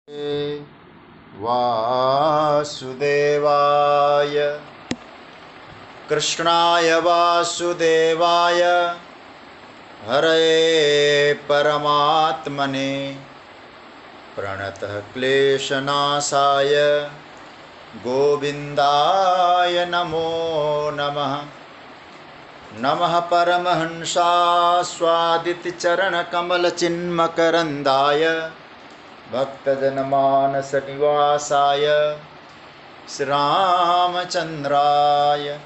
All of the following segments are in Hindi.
वासुदेवाय कृष्णाय वासुदेवाय हरये परमात्मने प्रणतः क्लेशनाशाय गोविन्दाय नमो नमः। नमः परमहंसास्वादितचरणकमलचिन्मकरन्दाय भक्तजनमानसनिवासाय श्रीरामचन्द्राय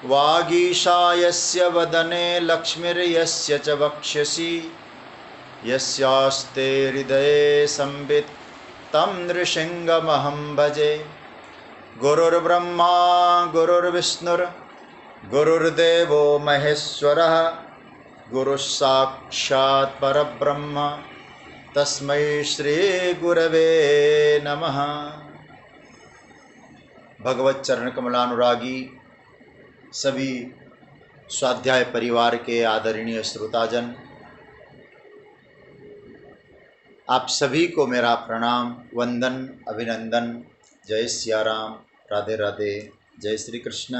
वागीशायस्य वदने लक्ष्मीर्यस्य च वक्षसि यस्यास्ते हृदये संवित् तं नृसिंहमहं भजे। गुरुर्ब्रह्मा गुरुर्विष्णुर्गुरुर्देवो महेश्वरः गुरुस्साक्षात् परब्रह्म तस्मै श्री गुरवे नमः। भगवत चरण कमलानुरागी सभी स्वाध्याय परिवार के आदरणीय श्रोताजन, आप सभी को मेरा प्रणाम, वंदन, अभिनंदन। जय सिया राम, राधे राधे, जय श्री कृष्ण।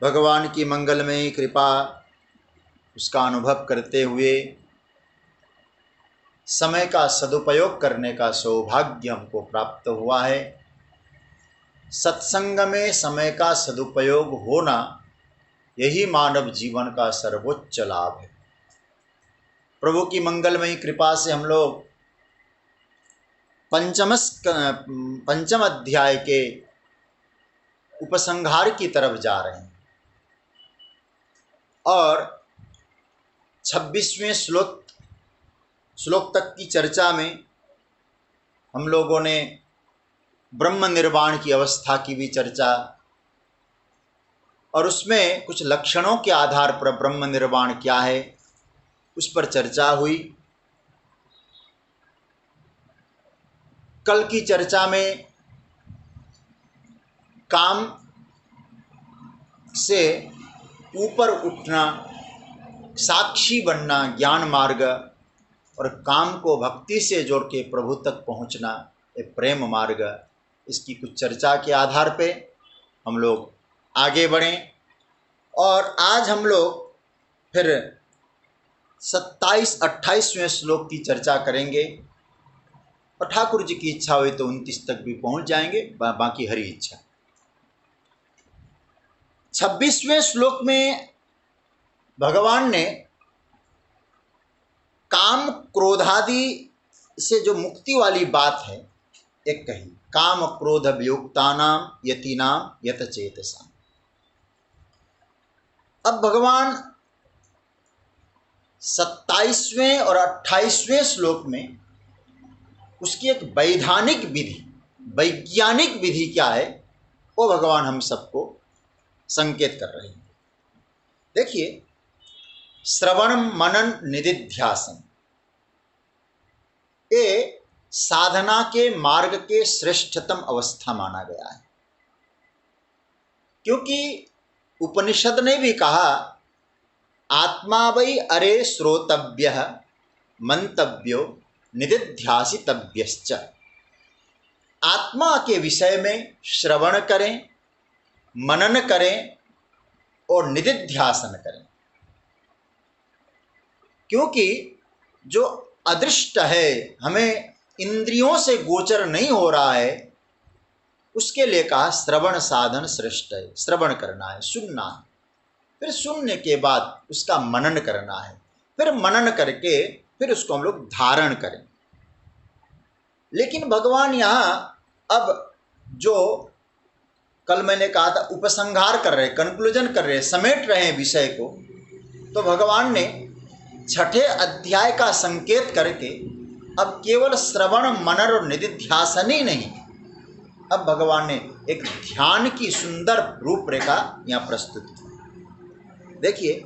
भगवान की मंगलमयी कृपा, उसका अनुभव करते हुए समय का सदुपयोग करने का सौभाग्य हमको प्राप्त हुआ है। सत्संग में समय का सदुपयोग होना, यही मानव जीवन का सर्वोच्च लाभ है। प्रभु की मंगलमयी कृपा से हम लोग पंचम अध्याय के उपसंहार की तरफ जा रहे हैं और 26वें श्लोक तक की चर्चा में हम लोगों ने ब्रह्म निर्वाण की अवस्था की भी चर्चा और उसमें कुछ लक्षणों के आधार पर ब्रह्म निर्वाण क्या है उस पर चर्चा हुई। कल की चर्चा में काम से ऊपर उठना, साक्षी बनना, ज्ञान मार्ग, और काम को भक्ति से जोड़ के प्रभु तक पहुंचना, ये प्रेम मार्ग, इसकी कुछ चर्चा के आधार पे हम लोग आगे बढ़ें। और आज हम लोग फिर 27-28वें श्लोक की चर्चा करेंगे और ठाकुर जी की इच्छा हुई तो 29 तक भी पहुंच जाएंगे, बाकी हरी इच्छा। 26वें श्लोक में भगवान ने काम क्रोधादि से जो मुक्ति वाली बात है एक कही, काम क्रोध वियुक्तानाम यतीनाम यतचेतसाम। अब भगवान 27वें और 28वें श्लोक में उसकी एक वैधानिक विधि, वैज्ञानिक विधि क्या है वो भगवान हम सबको संकेत कर रहे हैं। देखिए, श्रवण मनन निधिध्यासन, ये साधना के मार्ग के श्रेष्ठतम अवस्था माना गया है, क्योंकि उपनिषद ने भी कहा आत्मा वै अरे श्रोतव्य मंतव्यो निधिध्यासितव्यश्च। आत्मा के विषय में श्रवण करें, मनन करें और निधिध्यासन करें, क्योंकि जो अदृष्ट है, हमें इंद्रियों से गोचर नहीं हो रहा है, उसके लिए कहा श्रवण साधन श्रेष्ठ है। श्रवण करना है, सुनना है, फिर सुनने के बाद उसका मनन करना है, फिर मनन करके फिर उसको हम लोग धारण करें। लेकिन भगवान यहाँ अब जो कल मैंने कहा था उपसंहार कर रहे, कंक्लूजन कर रहे, समेट रहे हैं विषय को, तो भगवान ने 6ठे अध्याय का संकेत करके अब केवल श्रवण मनन और निधिध्यासन ही नहीं, अब भगवान ने एक ध्यान की सुंदर रूपरेखा यहाँ प्रस्तुत की। देखिए,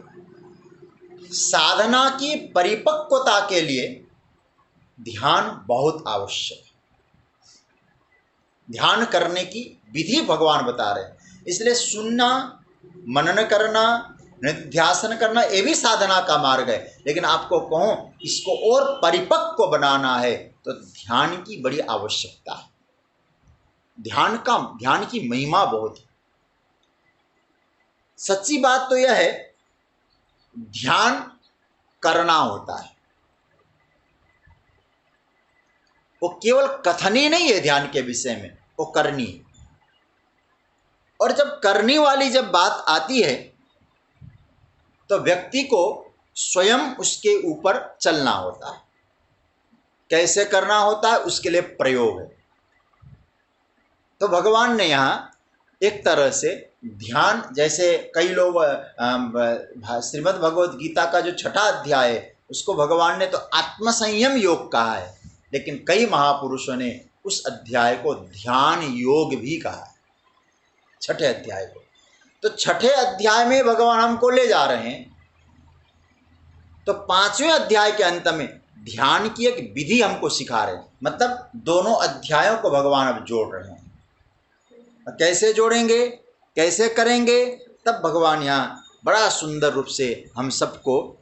साधना की परिपक्वता के लिए ध्यान बहुत आवश्यक है। ध्यान करने की विधि भगवान बता रहे हैं, इसलिए सुनना, मनन करना, निध्यासन करना, ये भी साधना का मार्ग है। लेकिन आपको कहूँ इसको और परिपक्व बनाना है तो ध्यान की बड़ी आवश्यकता है। ध्यान की महिमा बहुत है। सच्ची बात तो यह है, ध्यान करना होता है, वो केवल कथन ही नहीं है ध्यान के विषय में, वो करनी है। और जब करने वाली जब बात आती है तो व्यक्ति को स्वयं उसके ऊपर चलना होता है। कैसे करना होता है, उसके लिए प्रयोग है। तो भगवान ने यहाँ एक तरह से ध्यान, जैसे कई लोग श्रीमद् भगवद गीता का जो 6वां अध्याय है उसको भगवान ने तो आत्मसंयम योग कहा है, लेकिन कई महापुरुषों ने उस अध्याय को ध्यान योग भी कहा है, 6ठे अध्याय को। तो 6ठे अध्याय में भगवान हमको ले जा रहे हैं, तो 5वें अध्याय के अंत में ध्यान की एक विधि हमको सिखा रहे हैं। मतलब दोनों अध्यायों को भगवान अब जोड़ रहे हैं। कैसे जोड़ेंगे, कैसे करेंगे, तब भगवान यहाँ बड़ा सुंदर रूप से हम सबको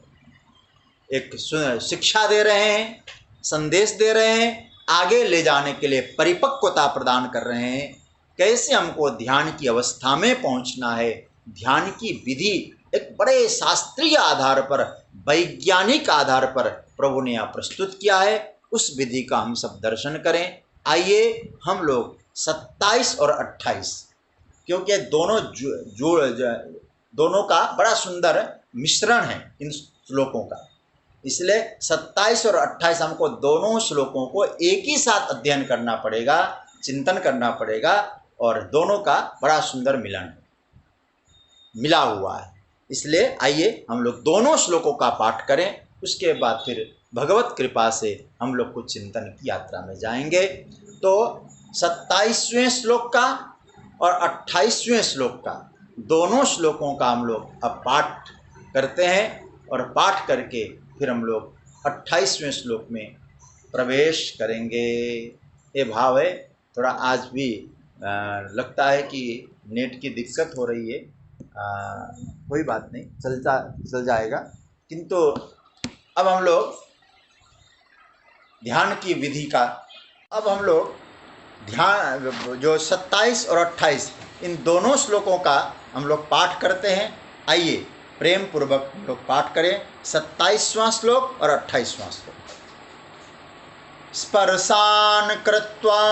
एक शिक्षा दे रहे हैं, संदेश दे रहे हैं, आगे ले जाने के लिए परिपक्वता प्रदान कर रहे हैं। कैसे हमको ध्यान की अवस्था में पहुंचना है, ध्यान की विधि एक बड़े शास्त्रीय आधार पर, वैज्ञानिक आधार पर प्रभु ने यहाँ प्रस्तुत किया है। उस विधि का हम सब दर्शन करें। आइए हम लोग 27 और 28, क्योंकि दोनों का बड़ा सुंदर मिश्रण है इन श्लोकों का, इसलिए 27 और 28 हमको दोनों श्लोकों को एक ही साथ अध्ययन करना पड़ेगा, चिंतन करना पड़ेगा, और दोनों का बड़ा सुंदर मिलन मिला हुआ है। इसलिए आइए हम लोग दोनों श्लोकों का पाठ करें, उसके बाद फिर भगवत कृपा से हम लोग कुछ चिंतन की यात्रा में जाएंगे। तो 27वें श्लोक का और 28वें श्लोक का, दोनों श्लोकों का हम लोग अब पाठ करते हैं, और पाठ करके फिर हम लोग 28वें श्लोक में प्रवेश करेंगे। ये भाव है। थोड़ा आज भी लगता है कि नेट की दिक्कत हो रही है, कोई बात नहीं, चल जाएगा। किंतु अब हम लोग ध्यान की विधि का, अब हम लोग ध्यान जो 27 और 28 इन दोनों श्लोकों का हम लोग पाठ करते हैं। आइए प्रेम पूर्वक हम लोग पाठ करें 27वां श्लोक और 28वां श्लोक। स्पर्शान कृत्वा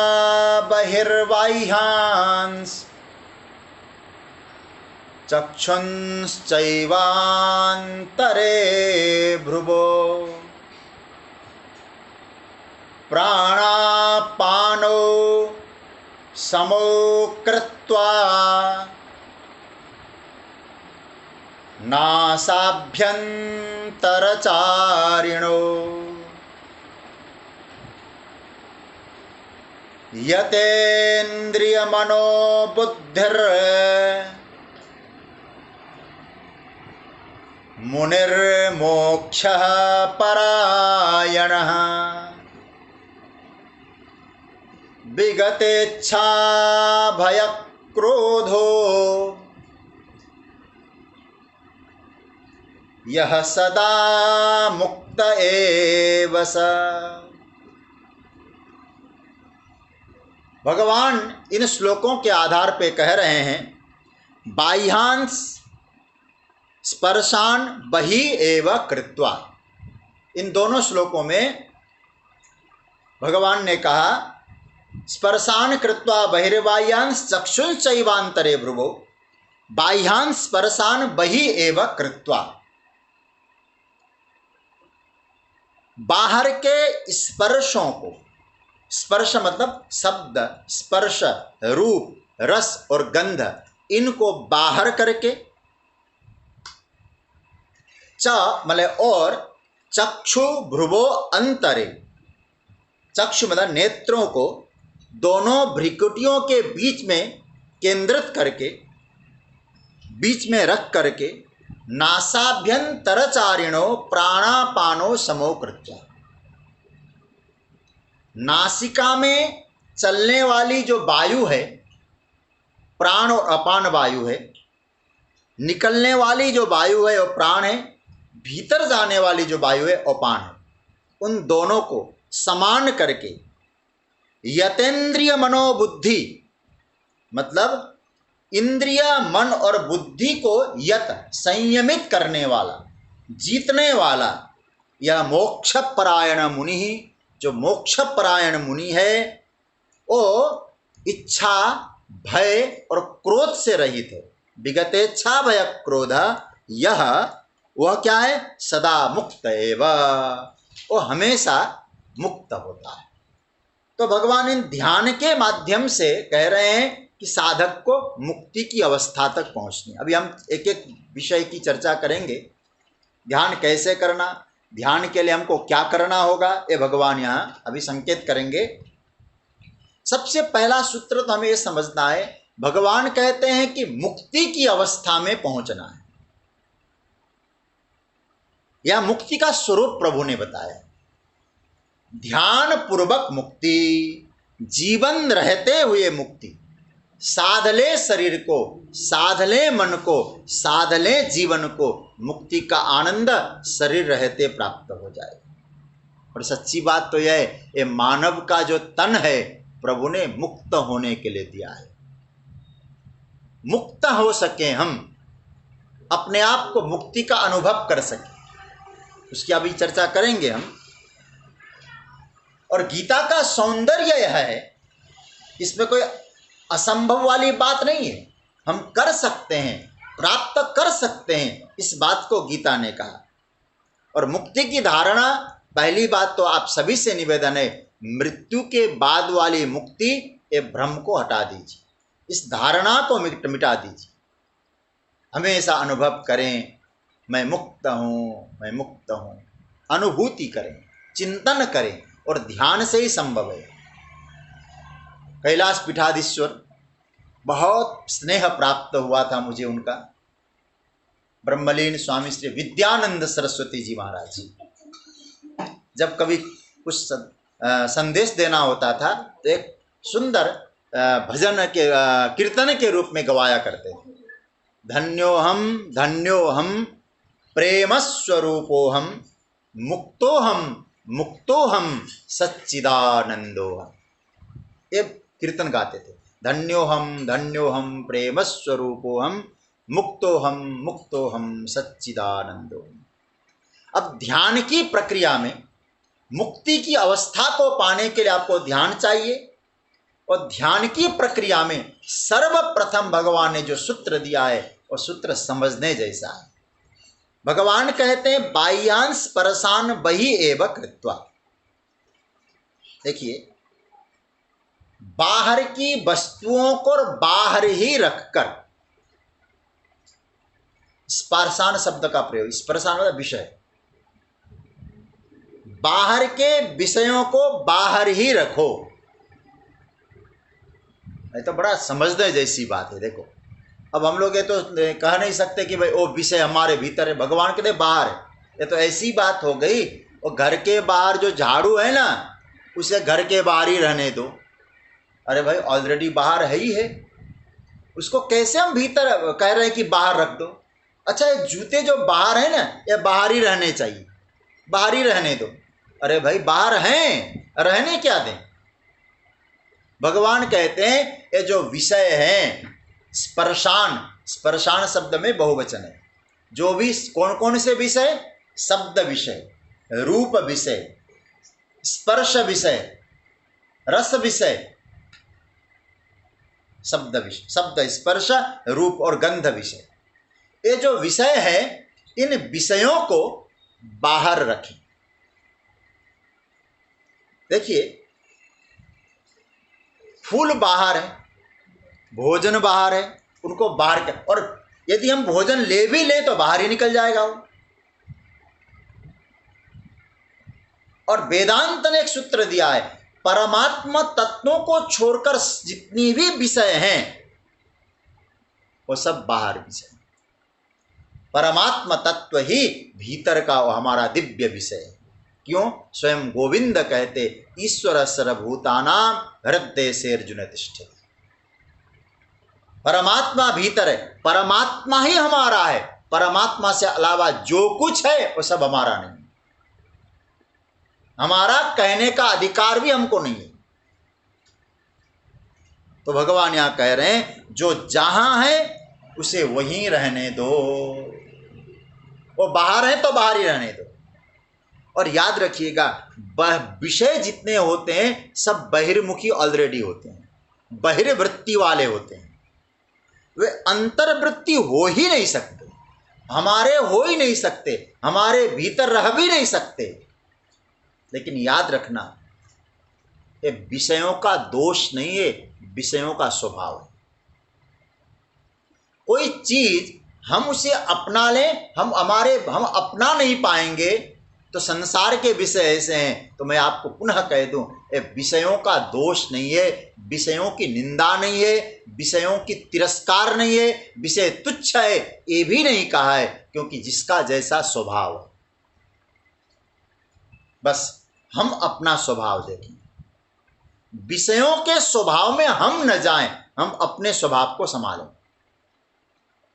बहिर्बाह्यांस चक्षुंश्चैवान्तरे भ्रुवो प्राणापानो समो कृत्वा नासाभ्यन्तरचारिणो यतेन्द्रियमनोबुद्धिर् मुनिर्मोक्षः परायणः विगतेच्छा भयक्रोधो यः सदा मुक्त एव स। भगवान इन श्लोकों के आधार पे कह रहे हैं, बाह्यांश स्पर्शान बहि एव कृत्वा। इन दोनों श्लोकों में भगवान ने कहा, स्पर्शान कृत्वा बहिर्बाह्यांश चक्षुंश्चैवान्तरे भ्रुवो, बाह्यांश स्पर्शान बहि एव कृत्वा। बाहर के स्पर्शों को, स्पर्श मतलब शब्द, स्पर्श, रूप, रस और गंध, इनको बाहर करके, च मतलब और, चक्षु भ्रुवो अंतरे, चक्षु मतलब नेत्रों को दोनों भ्रिकुटियों के बीच में केंद्रित करके, बीच में रख करके, नासाभ्यंतरचारिणो प्राणापानो समोकृत्य, नासिका में चलने वाली जो वायु है, प्राण और अपान वायु है, निकलने वाली जो वायु है वो प्राण है, भीतर जाने वाली जो वायु है अपान है, उन दोनों को समान करके, यतेंद्रिय मनोबुद्धि मतलब इंद्रिय मन और बुद्धि को यत संयमित करने वाला, जीतने वाला, यह मोक्ष परायण मुनि ही, जो मोक्ष परायण मुनि है वो इच्छा भय और क्रोध से रहित है। विगतेच्छा भय क्रोध, यह वह क्या है, सदा मुक्त एव, वो हमेशा मुक्त होता है। तो भगवान इन ध्यान के माध्यम से कह रहे हैं कि साधक को मुक्ति की अवस्था तक पहुंचनी। अभी हम एक एक विषय की चर्चा करेंगे। ध्यान कैसे करना, ध्यान के लिए हमको क्या करना होगा, ये भगवान यहाँ अभी संकेत करेंगे। सबसे पहला सूत्र तो हमें ये समझना है, भगवान कहते हैं कि मुक्ति की अवस्था में पहुंचना है। यह मुक्ति का स्वरूप प्रभु ने बताया। ध्यान पूर्वक मुक्ति, जीवन रहते हुए मुक्ति, साध ले शरीर को, साध ले मन को, साध ले जीवन को, मुक्ति का आनंद शरीर रहते प्राप्त हो जाए। और सच्ची बात तो यह है, ये मानव का जो तन है प्रभु ने मुक्त होने के लिए दिया है। मुक्त हो सके हम, अपने आप को मुक्ति का अनुभव कर सके, उसकी अभी चर्चा करेंगे हम। और गीता का सौंदर्य यह है, इसमें कोई असंभव वाली बात नहीं है, हम कर सकते हैं, प्राप्त कर सकते हैं, इस बात को गीता ने कहा। और मुक्ति की धारणा, पहली बात तो आप सभी से निवेदन है, मृत्यु के बाद वाली मुक्ति, ये भ्रम को हटा दीजिए, इस धारणा को मिटा दीजिए। हमेशा अनुभव करें, मैं मुक्त हूँ, मैं मुक्त हूँ, अनुभूति करें, चिंतन करें, और ध्यान से ही संभव है। कैलाश पीठाधीश्वर, बहुत स्नेह प्राप्त हुआ था मुझे उनका, ब्रह्मलीन स्वामी श्री विद्यानंद सरस्वती जी महाराज जी। जब कभी कुछ संदेश देना होता था तो एक सुंदर भजन के कीर्तन के रूप में गवाया करते थे। धन्योहम प्रेम स्वरूपोहम, मुक्तोहम सच्चिदानंदोहम, ये कीर्तन गाते थे। धन्योहम प्रेम स्वरूपोहम, मुक्तोहम सच्चिदानंदोहम। अब ध्यान की प्रक्रिया में मुक्ति की अवस्था को पाने के लिए आपको ध्यान चाहिए। और ध्यान की प्रक्रिया में सर्वप्रथम भगवान ने जो सूत्र दिया है वो सूत्र समझने जैसा है। भगवान कहते हैं बाह्यांश परसान बहि एव कृत्वा। देखिए, बाहर की वस्तुओं को बाहर ही रखकर, स्पर्शान शब्द का प्रयोग, स्पर्शान मतलब विषय, बाहर के विषयों को बाहर ही रखो। ये तो बड़ा समझने जैसी बात है। देखो, अब हम लोग ये तो कह नहीं सकते कि भाई वो विषय हमारे भीतर है, भगवान कहते बाहर है। ये तो ऐसी बात हो गई, और घर के बाहर जो झाड़ू है ना, उसे घर के बाहर ही रहने दो। अरे भाई, ऑलरेडी बाहर है ही है, उसको कैसे हम भीतर कह रहे हैं कि बाहर रख दो। अच्छा, ये जूते जो बाहर है ना, ये बाहर ही रहने चाहिए, बाहर ही रहने दो। अरे भाई, बाहर हैं, रहने क्या दें। भगवान कहते हैं ये जो विषय हैं, स्पर्शान शब्द में बहुवचन है। जो भी कौन कौन से विषय, शब्द विषय, रूप विषय, स्पर्श विषय, रस विषय, शब्द विषय, शब्द स्पर्श रूप और गंध विषय, ये जो विषय है, इन विषयों को बाहर रखें। देखिए, फूल बाहर है, भोजन बाहर है, उनको बाहर कर, और यदि हम भोजन ले भी ले तो बाहर ही निकल जाएगा वो। और वेदांत ने एक सूत्र दिया है, परमात्मा तत्वों को छोड़कर जितनी भी विषय हैं वो सब बाहर विषय। परमात्मा तत्व ही भीतर का वो हमारा दिव्य विषय है। क्यों? स्वयं गोविंद कहते ईश्वर सर्वभूतानां हृदय से अर्जुन तिष्ठति। परमात्मा भीतर है, परमात्मा ही हमारा है, परमात्मा से अलावा जो कुछ है वो सब हमारा नहीं। हमारा कहने का अधिकार भी हमको नहीं है। तो भगवान यहां कह रहे हैं जो जहां है उसे वहीं रहने दो, वो बाहर है तो बाहर ही रहने दो। और याद रखिएगा, विषय जितने होते हैं सब बहिर्मुखी ऑलरेडी होते हैं, बहिर्वृत्ति वाले होते हैं, वे अंतर्वृत्ति हो ही नहीं सकते, हमारे हो ही नहीं सकते, हमारे भीतर रह भी नहीं सकते। लेकिन याद रखना, ये विषयों का दोष नहीं है, विषयों का स्वभाव है। कोई चीज हम उसे अपना लें, हम अपना नहीं पाएंगे तो संसार के विषय ऐसे हैं। तो मैं आपको पुनः कह दूं, ये विषयों का दोष नहीं है, विषयों की निंदा नहीं है, विषयों की तिरस्कार नहीं है, विषय तुच्छ है ये भी नहीं कहा है, क्योंकि जिसका जैसा स्वभाव है। बस हम अपना स्वभाव देखें, विषयों के स्वभाव में हम न जाएं, हम अपने स्वभाव को संभालें।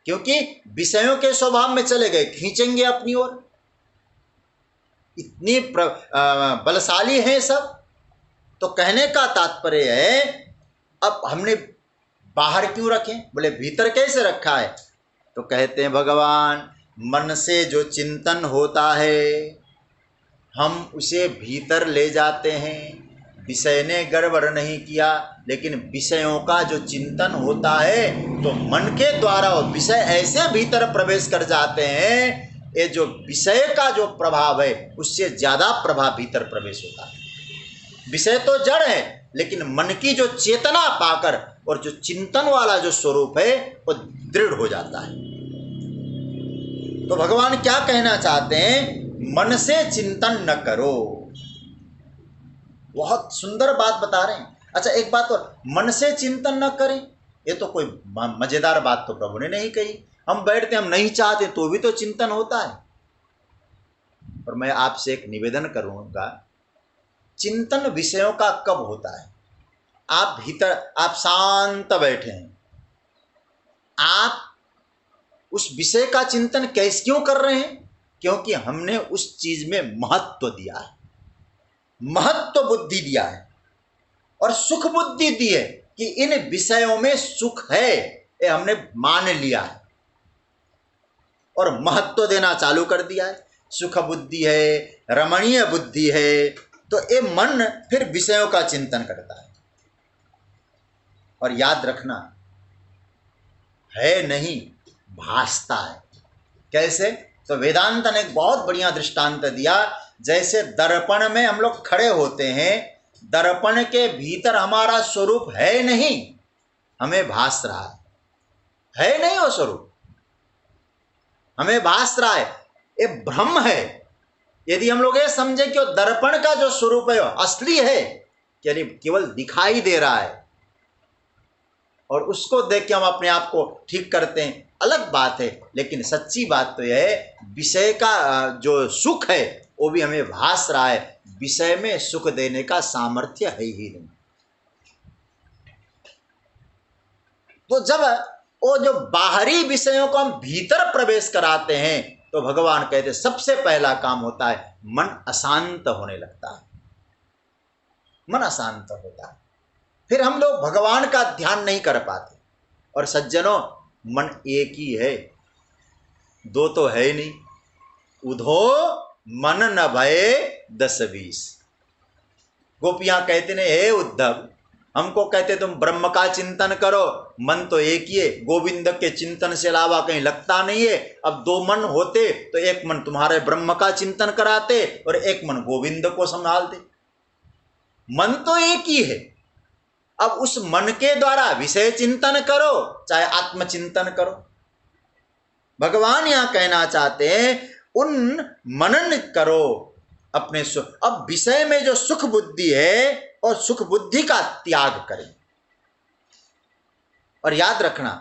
क्योंकि विषयों के स्वभाव में चले गए खींचेंगे अपनी ओर, इतनी बलशाली हैं सब। तो कहने का तात्पर्य है, अब हमने बाहर क्यों रखें, बोले भीतर कैसे रखा है? तो कहते हैं भगवान, मन से जो चिंतन होता है हम उसे भीतर ले जाते हैं। विषय ने गड़बड़ नहीं किया, लेकिन विषयों का जो चिंतन होता है तो मन के द्वारा वो विषय ऐसे भीतर प्रवेश कर जाते हैं, ये जो विषय का जो प्रभाव है उससे ज़्यादा प्रभाव भीतर प्रवेश होता है। विषय तो जड़ है, लेकिन मन की जो चेतना पाकर और जो चिंतन वाला जो स्वरूप है वो दृढ़ हो जाता है। तो भगवान क्या कहना चाहते हैं? मन से चिंतन न करो। बहुत सुंदर बात बता रहे हैं। अच्छा एक बात और, मन से चिंतन न करें, ये तो कोई मजेदार बात तो प्रभु ने नहीं कही। हम बैठते, हम नहीं चाहते तो भी तो चिंतन होता है। और मैं आपसे एक निवेदन करूंगा, चिंतन विषयों का कब होता है? आप भीतर, आप शांत बैठे हैं, आप उस विषय का चिंतन कैसे क्यों कर रहे हैं? क्योंकि हमने उस चीज में महत्व दिया है, महत्व बुद्धि दिया है और सुख बुद्धि दी है कि इन विषयों में सुख है, ये हमने मान लिया है और महत्व देना चालू कर दिया है। सुख बुद्धि है, रमणीय बुद्धि है, तो ये मन फिर विषयों का चिंतन करता है। और याद रखना, है नहीं, भासता है। कैसे? तो वेदांत ने एक बहुत बढ़िया दृष्टांत दिया। जैसे दर्पण में हम लोग खड़े होते हैं, दर्पण के भीतर हमारा स्वरूप है नहीं, हमें भास रहा है नहीं वो स्वरूप, हमें भास रहा है, ये भ्रम है। यदि हम लोग ये समझे कि वो दर्पण का जो स्वरूप है वो असली है, यानी केवल दिखाई दे रहा है, और उसको देख के हम अपने आप को ठीक करते हैं, अलग बात है। लेकिन सच्ची बात तो यह है, विषय का जो सुख है वो भी हमें भास रहा है, विषय में सुख देने का सामर्थ्य है ही नहीं। तो जब वो जो बाहरी विषयों को हम भीतर प्रवेश कराते हैं, तो भगवान कहते हैं सबसे पहला काम होता है मन अशांत होने लगता है, मन अशांत होता है। फिर हम लोग भगवान का ध्यान नहीं कर पाते। और सज्जनों, मन एक ही है, दो तो है ही नहीं। उधो मन न भये 10-20। गोपियां कहते ने, हे उद्धव, हमको कहते तुम ब्रह्म का चिंतन करो, मन तो एक ही है, गोविंद के चिंतन से अलावा कहीं लगता नहीं है। अब दो मन होते तो एक मन तुम्हारे ब्रह्म का चिंतन कराते और एक मन गोविंद को संभालते। मन तो एक ही है। अब उस मन के द्वारा विषय चिंतन करो, चाहे आत्मचिंतन करो। भगवान यहां कहना चाहते हैं, उन मनन करो अपने अब विषय में जो सुख बुद्धि है और सुख बुद्धि का त्याग करें। और याद रखना,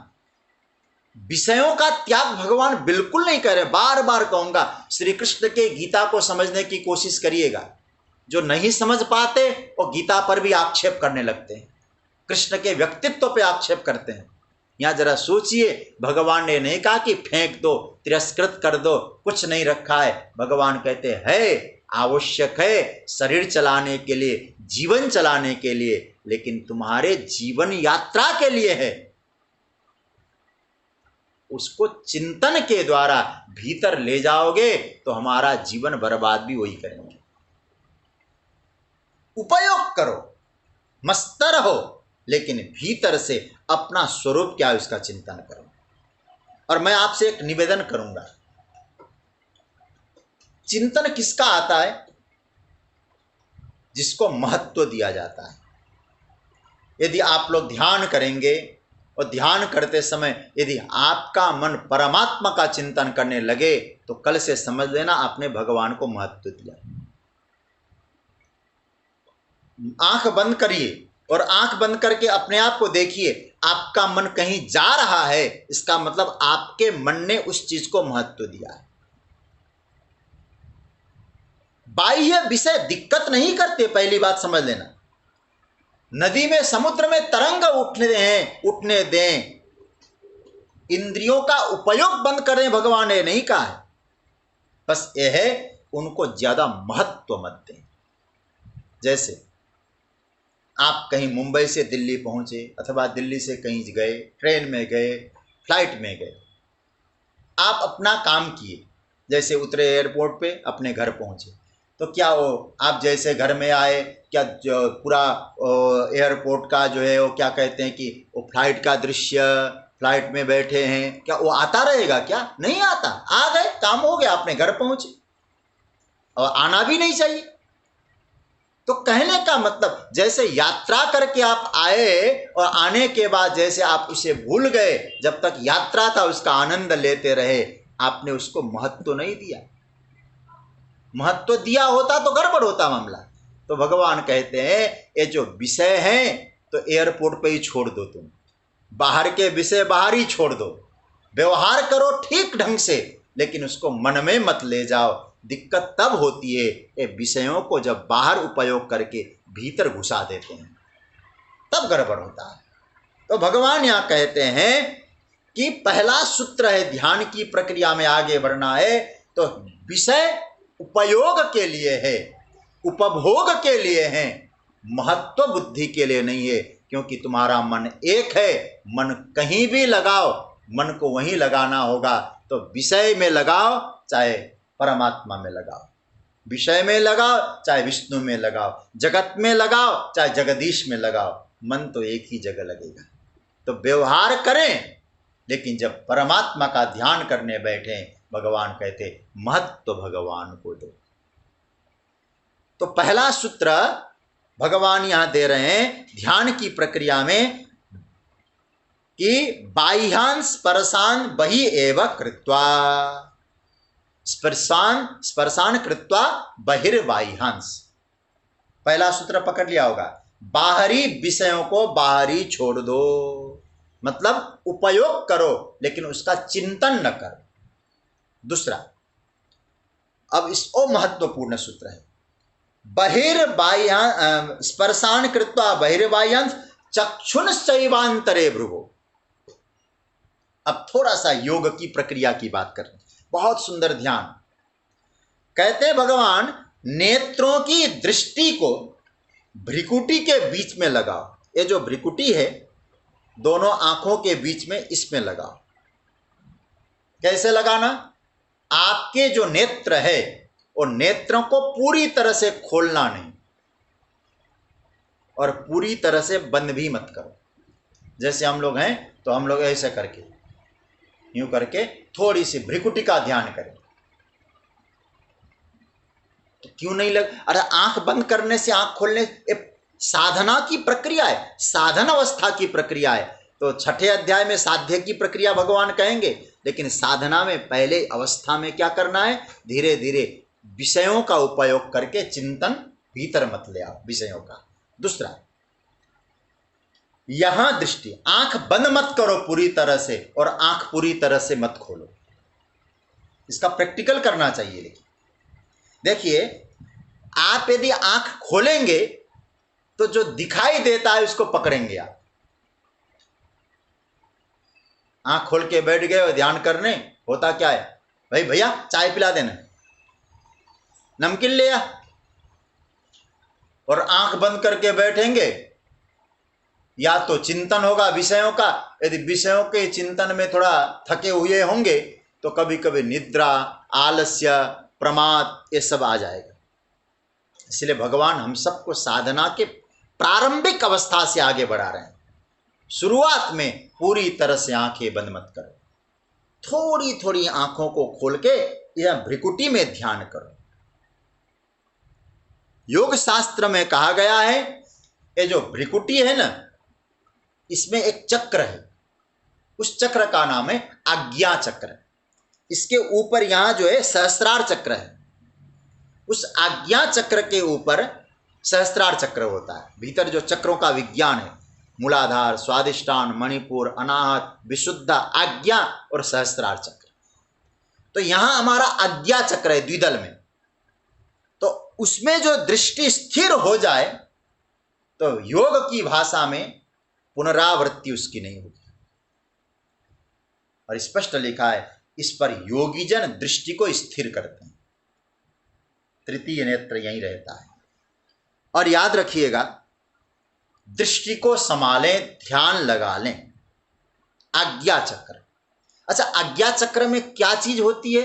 विषयों का त्याग भगवान बिल्कुल नहीं कर रहे। बार बार कहूंगा, श्री कृष्ण के गीता को समझने की कोशिश करिएगा। जो नहीं समझ पाते वो गीता पर भी आक्षेप करने लगते हैं, कृष्ण के व्यक्तित्व पे आक्षेप करते हैं। यहां जरा सोचिए, भगवान ने नहीं कहा कि फेंक दो, तिरस्कृत कर दो, कुछ नहीं रखा है। भगवान कहते हैं आवश्यक है शरीर चलाने के लिए, जीवन चलाने के लिए, लेकिन तुम्हारे जीवन यात्रा के लिए है। उसको चिंतन के द्वारा भीतर ले जाओगे तो हमारा जीवन बर्बाद भी वही करेंगे। उपयोग करो, मस्त रहो, लेकिन भीतर से अपना स्वरूप क्या है उसका चिंतन करो। और मैं आपसे एक निवेदन करूंगा, चिंतन किसका आता है? जिसको महत्व दिया जाता है। यदि आप लोग ध्यान करेंगे और ध्यान करते समय यदि आपका मन परमात्मा का चिंतन करने लगे तो कल से समझ लेना आपने भगवान को महत्व दिया। आंख बंद करिए और आंख बंद करके अपने आप को देखिए, आपका मन कहीं जा रहा है, इसका मतलब आपके मन ने उस चीज को महत्व दिया है। बाह्य विषय दिक्कत नहीं करते, पहली बात समझ लेना। नदी में, समुद्र में तरंग उठने दें, इंद्रियों का उपयोग बंद करें, भगवान ने नहीं कहा है। बस यह है उनको ज्यादा महत्व मत दें। जैसे आप कहीं मुंबई से दिल्ली पहुंचे अथवा दिल्ली से कहीं गए, ट्रेन में गए, फ्लाइट में गए, आप अपना काम किए, जैसे उतरे एयरपोर्ट पे अपने घर पहुंचे, तो क्या वो आप जैसे घर में आए, क्या जो पूरा एयरपोर्ट का जो है वो क्या कहते हैं कि वो फ्लाइट का दृश्य, फ्लाइट में बैठे हैं, क्या वो आता रहेगा? क्या नहीं आता। आ गए, काम हो गया, अपने घर पहुंचे, और आना भी नहीं चाहिए। तो कहने का मतलब जैसे यात्रा करके आप आए और आने के बाद जैसे आप उसे भूल गए, जब तक यात्रा था उसका आनंद लेते रहे, आपने उसको महत्व नहीं दिया। महत्व दिया होता तो गड़बड़ होता मामला। तो भगवान कहते हैं ये जो विषय है तो एयरपोर्ट पे ही छोड़ दो, तुम बाहर के विषय बाहर ही छोड़ दो, व्यवहार करो ठीक ढंग से, लेकिन उसको मन में मत ले जाओ। दिक्कत तब होती है ये विषयों को जब बाहर उपयोग करके भीतर घुसा देते हैं, तब गड़बड़ होता है। तो भगवान यहाँ कहते हैं कि पहला सूत्र है ध्यान की प्रक्रिया में आगे बढ़ना है तो विषय उपयोग के लिए है, उपभोग के लिए है, महत्व बुद्धि के लिए नहीं है। क्योंकि तुम्हारा मन एक है, मन कहीं भी लगाओ, मन को वहीं लगाना होगा। तो विषय में लगाओ चाहे परमात्मा में लगाओ, विषय में लगाओ चाहे विष्णु में लगाओ, जगत में लगाओ चाहे जगदीश में लगाओ, मन तो एक ही जगह लगेगा। तो व्यवहार करें, लेकिन जब परमात्मा का ध्यान करने बैठे भगवान कहते महत्व भगवान को दो। तो पहला सूत्र भगवान यहां दे रहे हैं ध्यान की प्रक्रिया में कि बाह्यान स्पर्शान बहि एव कृत्वा, स्पर्शान कृत्वा बहिर्बाह्यांस। पहला सूत्र पकड़ लिया होगा, बाहरी विषयों को बाहर ही छोड़ दो, मतलब उपयोग करो लेकिन उसका चिंतन न करो। दूसरा, अब इसको महत्वपूर्ण सूत्र है, बहिर्बाह्यां स्पर्शान कृत्वा बहिर्बाह्यांस चक्षुन शैवांतरे भ्रुवो। अब थोड़ा सा योग की प्रक्रिया की बात करें, बहुत सुंदर ध्यान। कहते भगवान नेत्रों की दृष्टि को भ्रिकुटी के बीच में लगाओ। ये जो भ्रिकुटी है दोनों आंखों के बीच में, इसमें लगाओ। कैसे लगाना? आपके जो नेत्र है वो नेत्रों को पूरी तरह से खोलना नहीं और पूरी तरह से बंद भी मत करो। जैसे हम लोग हैं तो हम लोग ऐसे करके, यूं करके थोड़ी सी भ्रिकुटी का ध्यान करें। तो क्यों नहीं लग, अरे आंख बंद करने से आंख खोलने, साधना की प्रक्रिया है, साधन अवस्था की प्रक्रिया है। तो छठे अध्याय में साध्य की प्रक्रिया भगवान कहेंगे, लेकिन साधना में पहले अवस्था में क्या करना है, धीरे धीरे विषयों का उपयोग करके चिंतन भीतर मत ले आओ विषयों का। दूसरा, यहां दृष्टि, आंख बंद मत करो पूरी तरह से और आंख पूरी तरह से मत खोलो। इसका प्रैक्टिकल करना चाहिए। लेकिन देखिए, आप यदि आंख खोलेंगे तो जो दिखाई देता है उसको पकड़ेंगे आप। आंख खोल के बैठ गए और ध्यान करने, होता क्या है, भाई भैया चाय पिला देना, नमकीन ले आ, और आंख बंद करके बैठेंगे, या तो चिंतन होगा विषयों का। यदि विषयों के चिंतन में थोड़ा थके हुए होंगे तो कभी कभी निद्रा, आलस्य, प्रमाद ये सब आ जाएगा। इसलिए भगवान हम सबको साधना के प्रारंभिक अवस्था से आगे बढ़ा रहे हैं। शुरुआत में पूरी तरह से आंखें बंद मत करो, थोड़ी थोड़ी आंखों को खोल के यह भ्रिकुटी में ध्यान करो। योग शास्त्र में कहा गया है ये जो भ्रिकुटी है ना, इसमें एक चक्र है, उस चक्र का नाम है आज्ञा चक्र। इसके ऊपर यहां जो है सहस्त्रार चक्र है, उस आज्ञा चक्र के ऊपर सहस्त्रार चक्र होता है। भीतर जो चक्रों का विज्ञान है, मूलाधार, स्वादिष्टान, मणिपुर, अनाहत, विशुद्ध, आज्ञा और सहस्त्रार चक्र। तो यहां हमारा आज्ञा चक्र है द्विदल में, तो उसमें जो दृष्टि स्थिर हो जाए तो योग की भाषा में पुनरावृत्ति उसकी नहीं होगी। और स्पष्ट लिखा है इस पर योगीजन दृष्टि को स्थिर करते हैं, तृतीय नेत्र यहीं रहता है। और याद रखिएगा, दृष्टि को संभालें, ध्यान लगा लें। आज्ञा चक्र, अच्छा आज्ञा चक्र में क्या चीज होती है?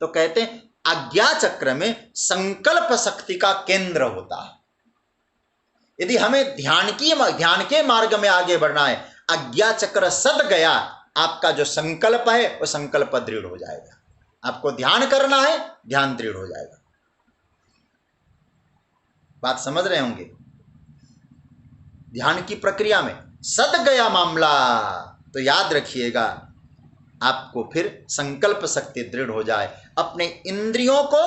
तो कहते हैं आज्ञा चक्र में संकल्प शक्ति का केंद्र होता है। यदि हमें ध्यान के मार्ग में आगे बढ़ना है, आज्ञा चक्र सद गया, आपका जो संकल्प है वो संकल्प दृढ़ हो जाएगा। आपको ध्यान करना है, ध्यान दृढ़ हो जाएगा। बात समझ रहे होंगे? ध्यान की प्रक्रिया में सद गया मामला तो याद रखिएगा, आपको फिर संकल्प शक्ति दृढ़ हो जाए, अपने इंद्रियों को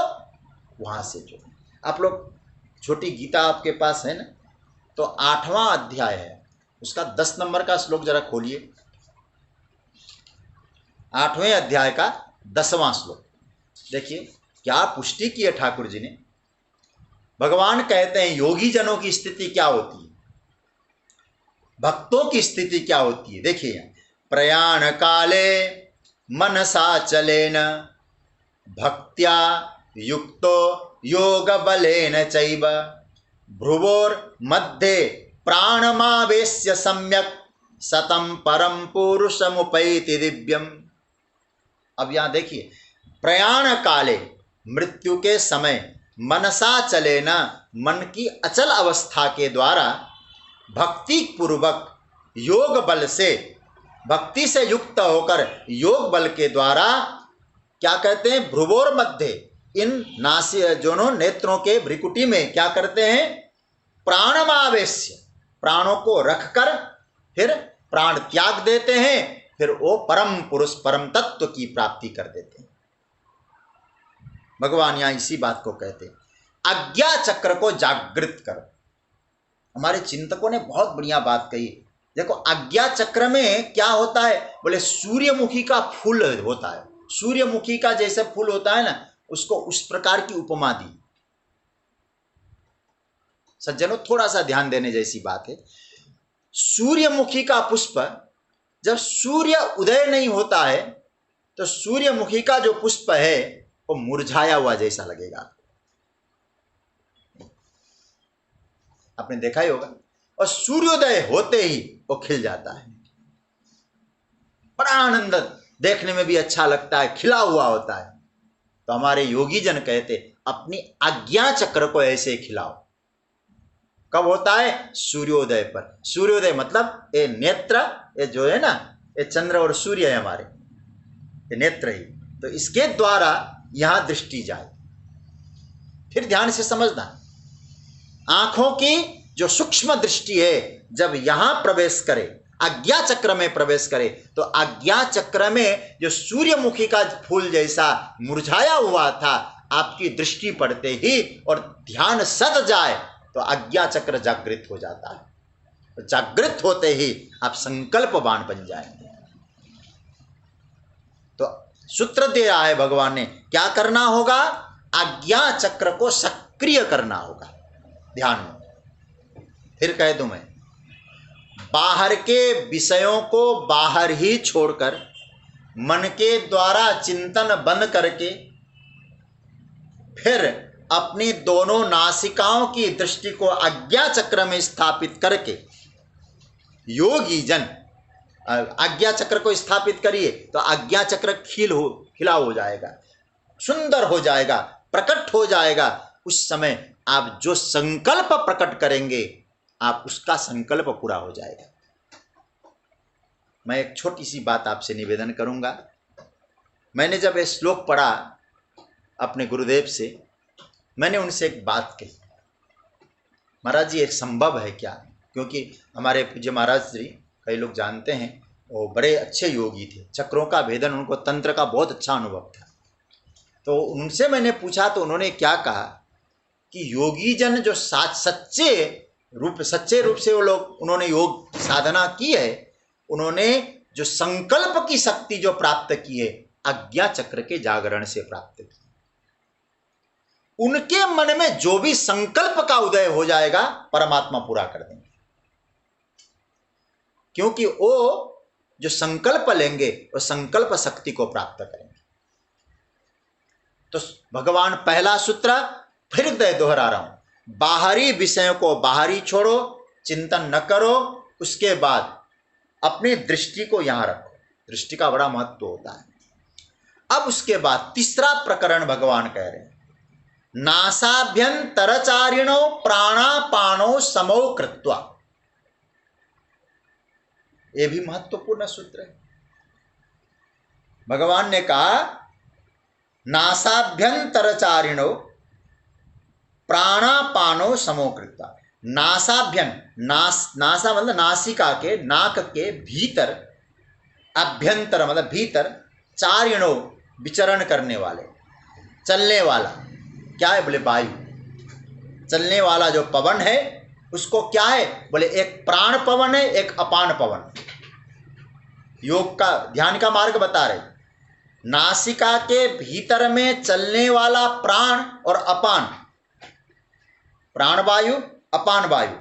वहां से जो आप लोग छोटी गीता आपके पास है ना, तो 8वां अध्याय है, उसका 10 नंबर का श्लोक जरा खोलिए। 8वें अध्याय का 10वां श्लोक देखिए, क्या पुष्टि की है ठाकुर जी ने। भगवान कहते हैं योगी जनों की स्थिति क्या होती है, भक्तों की स्थिति क्या होती है। देखिए, प्रयाण काले मनसा चलेन भक्त्या युक्तो योग बलेन चैव भ्रुवोर मध्ये प्राणमावेश्य सम्यक सतम परम पुरुषमुपैति दिव्यम। अब यहां देखिए, प्रयाण काले मृत्यु के समय मनसा चले न, मन की अचल अवस्था के द्वारा भक्ति पूर्वक योग बल से, भक्ति से युक्त होकर योग बल के द्वारा क्या कहते हैं, भ्रुवोर मध्य, इन नासी दोनों नेत्रों के भ्रिकुटी में क्या करते हैं, प्राणमावेश्य, प्राणों को रखकर फिर प्राण त्याग देते हैं, फिर वो परम पुरुष परम तत्व की प्राप्ति कर देते हैं। भगवान यहां इसी बात को कहते हैं, आज्ञा चक्र को जागृत करो। हमारे चिंतकों ने बहुत बढ़िया बात कही। देखो आज्ञा चक्र में क्या होता है, बोले सूर्यमुखी का फूल होता है, सूर्यमुखी का जैसे फूल होता है ना, उसको उस प्रकार की उपमा दी। सज्जनों थोड़ा सा ध्यान देने जैसी बात है। सूर्यमुखी का पुष्प जब सूर्य उदय नहीं होता है तो सूर्यमुखी का जो पुष्प है वो मुरझाया हुआ जैसा लगेगा, आपने देखा ही होगा। और सूर्योदय होते ही वो खिल जाता है, बड़ा आनंद, देखने में भी अच्छा लगता है, खिला हुआ होता है। तो हमारे योगी जन कहते अपनी आज्ञा चक्र को ऐसे खिलाओ। कब होता है? सूर्योदय पर। सूर्योदय मतलब ये नेत्र, ये जो है ना, ये चंद्र और सूर्य है हमारे, ये नेत्र ही, तो इसके द्वारा यहां दृष्टि जाए। फिर ध्यान से समझना, आंखों की जो सूक्ष्म दृष्टि है जब यहां प्रवेश करे, आज्ञा चक्र में प्रवेश करे, तो आज्ञा चक्र में जो सूर्यमुखी का फूल जैसा मुरझाया हुआ था, आपकी दृष्टि पड़ते ही और ध्यान सद जाए तो आज्ञा चक्र जागृत हो जाता है। जागृत होते ही आप संकल्पवान बन जाएंगे। तो सूत्र दे रहा है भगवान ने, क्या करना होगा? आज्ञा चक्र को सक्रिय करना होगा ध्यान में। फिर कह दूं मैं, बाहर के विषयों को बाहर ही छोड़कर मन के द्वारा चिंतन बंद करके फिर अपनी दोनों नासिकाओं की दृष्टि को आज्ञा चक्र में स्थापित करके योगी जन, आज्ञा चक्र को स्थापित करिए तो आज्ञा चक्र खिला हो जाएगा, सुंदर हो जाएगा, प्रकट हो जाएगा। उस समय आप जो संकल्प प्रकट करेंगे आप उसका संकल्प पूरा हो जाएगा। मैं एक छोटी सी बात आपसे निवेदन करूंगा। मैंने जब ये श्लोक पढ़ा अपने गुरुदेव से, मैंने उनसे एक बात कही, महाराज जी ये संभव है क्या? क्योंकि हमारे पूज्य महाराज श्री, कई लोग जानते हैं, वो बड़े अच्छे योगी थे, चक्रों का भेदन, उनको तंत्र का बहुत अच्छा अनुभव था। तो उनसे मैंने पूछा तो उन्होंने क्या कहा कि योगी जन जो सच्चे रूप से वो लोग उन्होंने योग साधना की है, उन्होंने जो संकल्प की शक्ति जो प्राप्त की है आज्ञा चक्र के जागरण से प्राप्त की। उनके मन में जो भी संकल्प का उदय हो जाएगा परमात्मा पूरा कर देंगे, क्योंकि वो जो संकल्प लेंगे वो संकल्प शक्ति को प्राप्त करेंगे। तो भगवान पहला सूत्र फिर दोहरा रहा हूं, बाहरी विषयों को बाहरी छोड़ो, चिंतन न करो, उसके बाद अपनी दृष्टि को यहां रखो। दृष्टि का बड़ा महत्व होता है। अब उसके बाद तीसरा प्रकरण भगवान कह रहे हैं, नासाभ्यंतरचारिणो प्राणापानो समो कृत्वा। यह भी महत्वपूर्ण सूत्र है। भगवान ने कहा नासाभ्यंतरचारिणो प्राणापानो समो कृत्वा। नासा मतलब नासिका के, नाक के भीतर, अभ्यंतर मतलब भीतर, चारिणो विचरण करने वाले, चलने वाला क्या है? बोले वायु। चलने वाला जो पवन है उसको क्या है? बोले एक प्राण पवन है, एक अपान पवन। योग का ध्यान का मार्ग बता रहे, नासिका के भीतर में चलने वाला प्राण और अपान, प्राण वायु अपान वायु,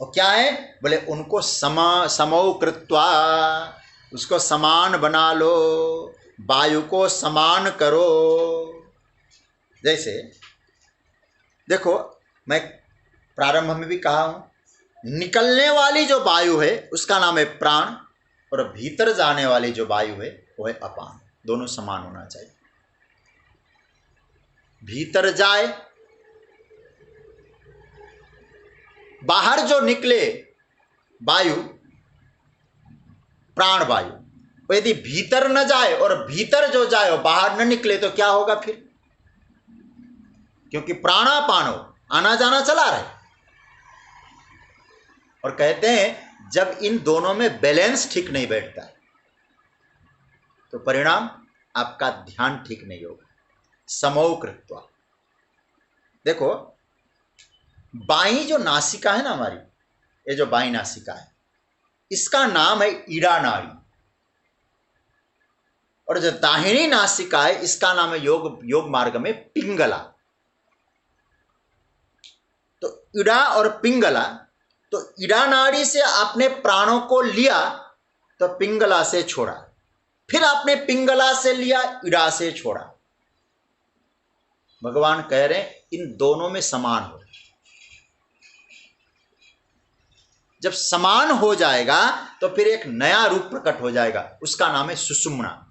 और क्या है? बोले उनको समो कृत्वा, उसको समान बना लो, वायु को समान करो। जैसे देखो, मैं प्रारंभ में भी कहा हूं, निकलने वाली जो वायु है उसका नाम है प्राण, और भीतर जाने वाली जो वायु है वो है अपान। दोनों समान होना चाहिए। भीतर जाए, बाहर जो निकले वायु, प्राण वायु, यदि भीतर न जाए और भीतर जो जाए और बाहर न निकले तो क्या होगा फिर? क्योंकि प्राणापानो आना जाना चला रहे। और कहते हैं जब इन दोनों में बैलेंस ठीक नहीं बैठता है तो परिणाम आपका ध्यान ठीक नहीं होगा। समो कृत्वा। देखो, बाई जो नासिका है ना हमारी, ये जो बाई नासिका है, इसका नाम है ईड़ा नाड़ी, और जो दाहिनी नासिका है इसका नाम है योग मार्ग में पिंगला। तो ईड़ा और पिंगला, तो ईड़ा नाड़ी से आपने प्राणों को लिया तो पिंगला से छोड़ा, फिर आपने पिंगला से लिया, ईड़ा से छोड़ा। भगवान कह रहे हैं इन दोनों में समान हो। जब समान हो जाएगा तो फिर एक नया रूप प्रकट हो जाएगा, उसका नाम है सुषुम्ना।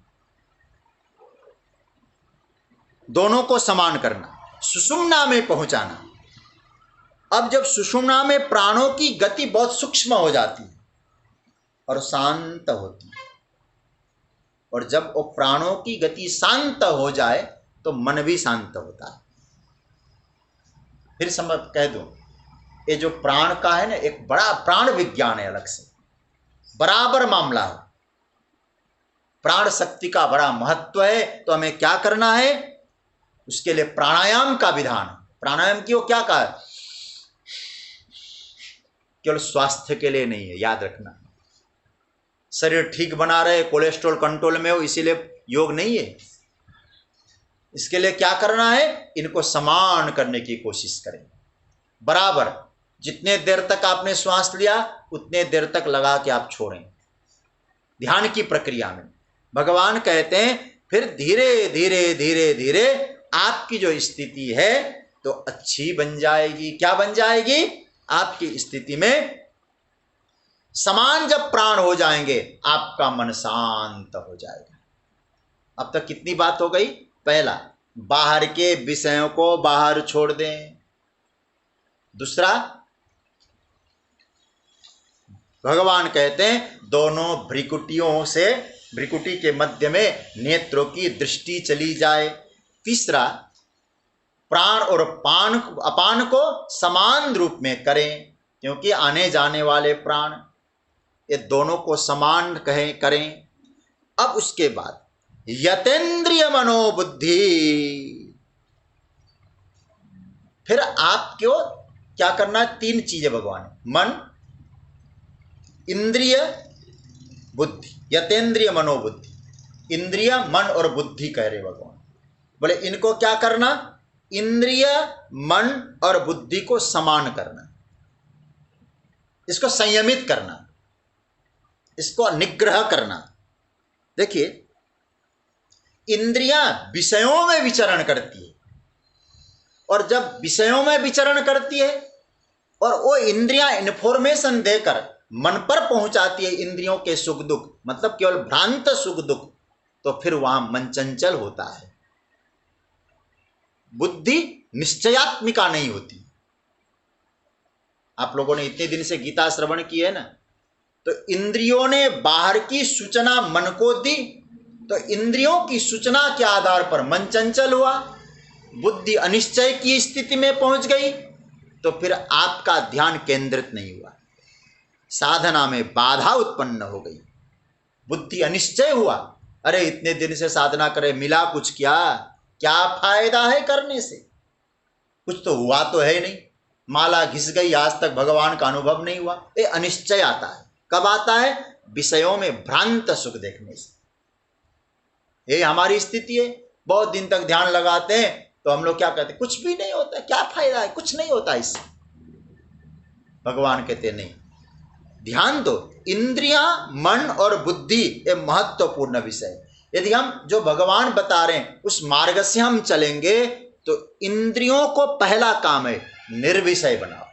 दोनों को समान करना, सुषुम्ना में पहुंचाना। अब जब सुषुम्ना में प्राणों की गति बहुत सूक्ष्म हो जाती है और शांत होती है, और जब वो प्राणों की गति शांत हो जाए तो मन भी शांत होता है। फिर समझ कह दूं, ये जो प्राण का है ना, एक बड़ा प्राण विज्ञान है, अलग से बराबर मामला है। प्राण शक्ति का बड़ा महत्व है। तो हमें क्या करना है? उसके लिए प्राणायाम का विधान। प्राणायाम की वो क्या कहा? केवल स्वास्थ्य के लिए नहीं है, याद रखना। शरीर ठीक बना रहे, कोलेस्ट्रॉल कंट्रोल में हो, इसीलिए योग नहीं है। इसके लिए क्या करना है? इनको समान करने की कोशिश करें। बराबर जितने देर तक आपने श्वास लिया उतने देर तक लगा के आप छोड़ें। ध्यान की प्रक्रिया में भगवान कहते हैं फिर धीरे धीरे धीरे धीरे आपकी जो स्थिति है तो अच्छी बन जाएगी। क्या बन जाएगी? आपकी स्थिति में समान जब प्राण हो जाएंगे आपका मन शांत हो जाएगा। अब तक कितनी बात हो गई? पहला, बाहर के विषयों को बाहर छोड़ दें। दूसरा, भगवान कहते हैं दोनों भ्रिकुटी के मध्य में नेत्रों की दृष्टि चली जाए। तीसरा, प्राण और अपान को समान रूप में करें, क्योंकि आने जाने वाले प्राण, ये दोनों को समान करें। अब उसके बाद यतेंद्रिय मनोबुद्धि, फिर आपको क्या करना है? 3 चीजें भगवान, मन, इंद्रिय, बुद्धि। यतेंद्रिय मनोबुद्धि, इंद्रिय, मन और बुद्धि कह रहे भगवान। बोले इनको क्या करना? इंद्रिय, मन और बुद्धि को समान करना, इसको संयमित करना, इसको निग्रह करना। देखिए, इंद्रियां विषयों में विचरण करती है, और जब विषयों में विचरण करती है और वो इंद्रियां इन्फॉर्मेशन देकर मन पर पहुंचाती है इंद्रियों के सुख दुख, मतलब केवल भ्रांत सुख दुख, तो फिर वहां मन चंचल होता है। बुद्धि निश्चयात्मिका नहीं होती। आप लोगों ने इतने दिन से गीता श्रवण की है ना, तो इंद्रियों ने बाहर की सूचना मन को दी, तो इंद्रियों की सूचना के आधार पर मन चंचल हुआ, बुद्धि अनिश्चय की स्थिति में पहुंच गई, तो फिर आपका ध्यान केंद्रित नहीं हुआ, साधना में बाधा उत्पन्न हो गई, बुद्धि अनिश्चय हुआ। अरे इतने दिन से साधना करे, मिला कुछ क्या फायदा है करने से? कुछ तो हुआ तो है नहीं, माला घिस गई, आज तक भगवान का अनुभव नहीं हुआ। ये अनिश्चय आता है। कब आता है? विषयों में भ्रांत सुख देखने से। ये हमारी स्थिति है। बहुत दिन तक ध्यान लगाते हैं तो हम लोग क्या कहते हैं? कुछ भी नहीं होता, क्या फायदा है, कुछ नहीं होता इससे। भगवान कहते नहीं, ध्यान दो। इंद्रियां, मन और बुद्धि ये महत्वपूर्ण विषय। यदि हम जो भगवान बता रहे हैं उस मार्ग से हम चलेंगे तो इंद्रियों को पहला काम है निर्विषय बनाओ।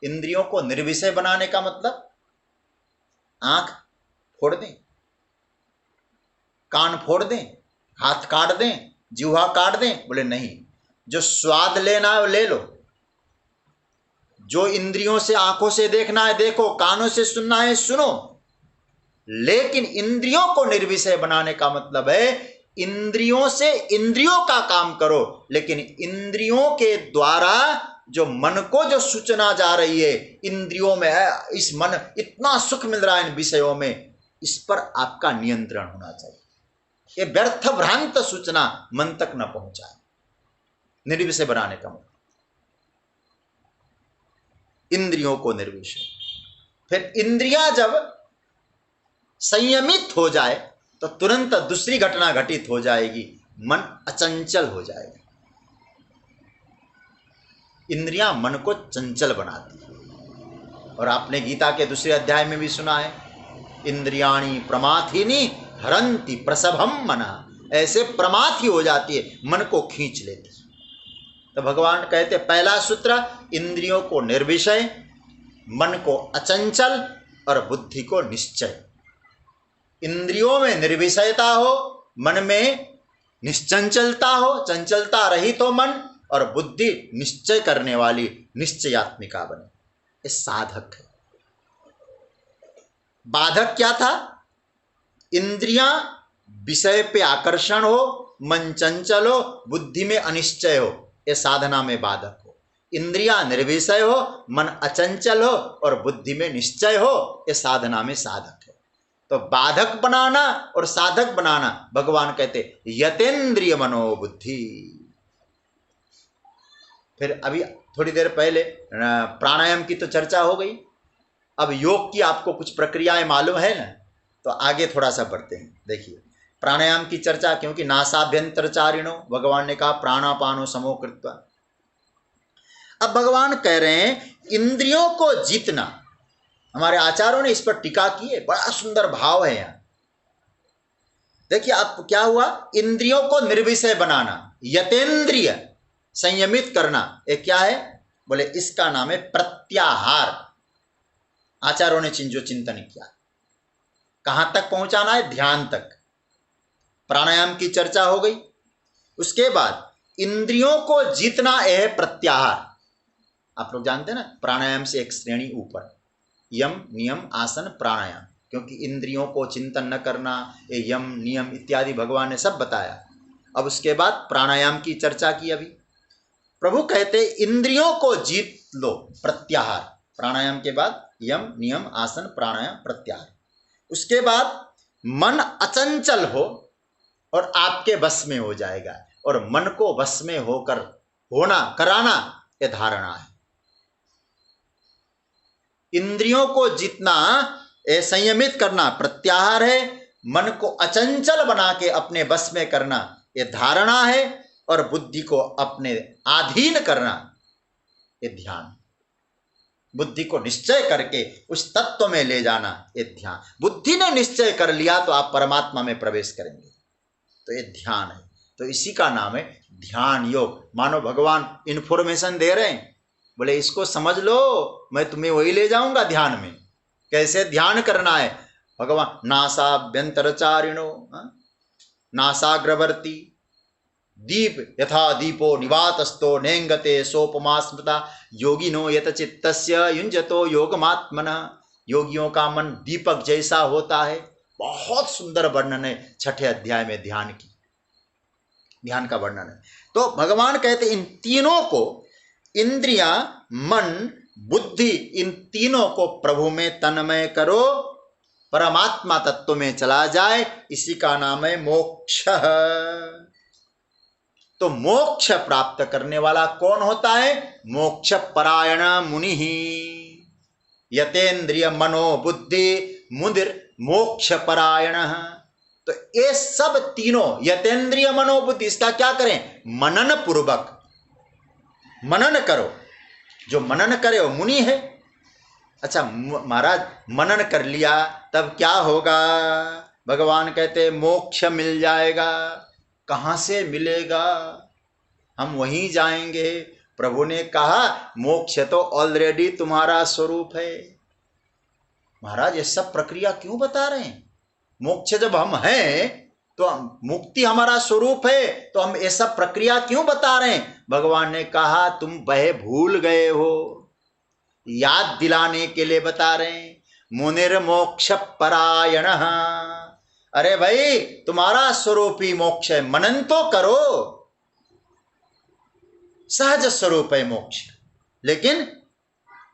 इंद्रियों को निर्विषय बनाने का मतलब आंख फोड़ दें, कान फोड़ दें, हाथ काट दें, जिह्वा काट दें? बोले नहीं, जो स्वाद लेना है ले लो, जो इंद्रियों से, आंखों से देखना है देखो, कानों से सुनना है सुनो, लेकिन इंद्रियों को निर्विषय बनाने का मतलब है इंद्रियों से इंद्रियों का काम करो, लेकिन इंद्रियों के द्वारा जो मन को जो सूचना जा रही है, इंद्रियों में है, इस मन इतना सुख मिल रहा है इन विषयों में, इस पर आपका नियंत्रण होना चाहिए। ये व्यर्थ भ्रांत सूचना मन तक न पहुंचाए। निर्विषय बनाने का मतलब इंद्रियों को निर्विषय। फिर इंद्रियां जब संयमित हो जाए तो तुरंत दूसरी घटना घटित हो जाएगी, मन अचंचल हो जाएगा। इंद्रियां मन को चंचल बनाती है, और आपने गीता के दूसरे अध्याय में भी सुना है, इंद्रियाणि प्रमाथिनी हरंति प्रसभम मनः। ऐसे प्रमाथी हो जाती है, मन को खींच लेती है। तो भगवान कहते पहला सूत्र, इंद्रियों को निर्विषय, मन को अचंचल और बुद्धि को निश्चय। इंद्रियों में निर्विषयता हो, मन में निश्चंचलता हो, चंचलता रहित हो मन, और बुद्धि निश्चय करने वाली निश्चयात्मिका बने। ये साधक है। बाधक क्या था? इंद्रियां विषय पे आकर्षण हो, मन चंचल हो, बुद्धि में अनिश्चय हो, ये साधना में बाधक हो। इंद्रियां निर्विषय हो, मन अचंचल हो और बुद्धि में निश्चय हो, ये साधना में साधक है। तो बाधक बनाना और साधक बनाना, भगवान कहते यतेंद्रिय मनोबुद्धि। फिर अभी थोड़ी देर पहले प्राणायाम की तो चर्चा हो गई। अब योग की आपको कुछ प्रक्रियाएं मालूम है ना, तो आगे थोड़ा सा बढ़ते हैं। देखिए प्राणायाम की चर्चा, क्योंकि नासाभ्यंतरचारिणो, भगवान ने कहा प्राणापानो समो कृत्वा। अब भगवान कह रहे हैं इंद्रियों को जीतना। हमारे आचार्यों ने इस पर टीका की है, बड़ा सुंदर भाव है यहाँ। देखिए अब क्या हुआ, इंद्रियों को निर्विषय बनाना, यतेंद्रिय संयमित करना, ये क्या है? बोले इसका नाम है प्रत्याहार। आचार्यों ने जो चिंतन किया, कहां तक पहुंचाना है? ध्यान तक। प्राणायाम की चर्चा हो गई, उसके बाद इंद्रियों को जीतना है प्रत्याहार। आप लोग जानते हैं ना, प्राणायाम से एक श्रेणी ऊपर, यम नियम आसन प्राणायाम, क्योंकि इंद्रियों को चिंतन न करना, ये यम नियम इत्यादि भगवान ने सब बताया। अब उसके बाद प्राणायाम की चर्चा की। अभी प्रभु कहते इंद्रियों को जीत लो, प्रत्याहार। प्राणायाम के बाद यम नियम आसन प्राणायाम प्रत्याहार। उसके बाद मन अचंचल हो और आपके वश में हो जाएगा, और मन को वश में होकर होना कराना यह धारणा है। इंद्रियों को जितना संयमित करना प्रत्याहार है, मन को अचंचल बना के अपने वश में करना यह धारणा है, और बुद्धि को अपने अधीन करना यह ध्यान। बुद्धि को निश्चय करके उस तत्व में ले जाना ये ध्यान। बुद्धि ने निश्चय कर लिया तो आप परमात्मा में प्रवेश करेंगे, तो ये ध्यान है। तो इसी का नाम है ध्यान योग। मानो भगवान इंफॉर्मेशन दे रहे हैं, बोले इसको समझ लो, मैं तुम्हें वही ले जाऊंगा ध्यान में। कैसे ध्यान करना है? भगवान नासाभ्यंतरचारिणो नासाग्रवर्ती दीप यथा दीपो निवातस्थो नेंगते सोपमा स्मृता योगिनो यत चित्तस्य युंजतो योगमात्मनः। योगियों का मन दीपक जैसा होता है। बहुत सुंदर वर्णन है 6ठे अध्याय में ध्यान का वर्णन है। तो भगवान कहते इन तीनों को, इंद्रियां, मन, बुद्धि, इन तीनों को प्रभु में तन्मय करो, परमात्मा तत्व में चला जाए, इसी का नाम है मोक्ष। तो मोक्ष प्राप्त करने वाला कौन होता है? मोक्ष परायण मुनि ही। यतेन्द्रिय मनो बुद्धि मुदिर मोक्ष परायण। तो ये सब तीनों यतेन्द्रिय मनो बुद्धि, इसका क्या करें? मनन पूर्वक मनन करो। जो मनन करे वो मुनि है। अच्छा महाराज मनन कर लिया तब क्या होगा? भगवान कहते मोक्ष मिल जाएगा। कहां से मिलेगा? हम वहीं जाएंगे। प्रभु ने कहा मोक्ष तो ऑलरेडी तुम्हारा स्वरूप है। महाराज ये सब प्रक्रिया क्यों बता रहे हैं? मोक्ष जब हम हैं तो मुक्ति हमारा स्वरूप है, तो हम ये सब प्रक्रिया क्यों बता रहे हैं? भगवान ने कहा तुम वह भूल गए हो, याद दिलाने के लिए बता रहे हैं। मुनिर मोक्ष परायण। अरे भाई तुम्हारा स्वरूप ही मोक्ष है, मनन तो करो। सहज स्वरूप है मोक्ष, लेकिन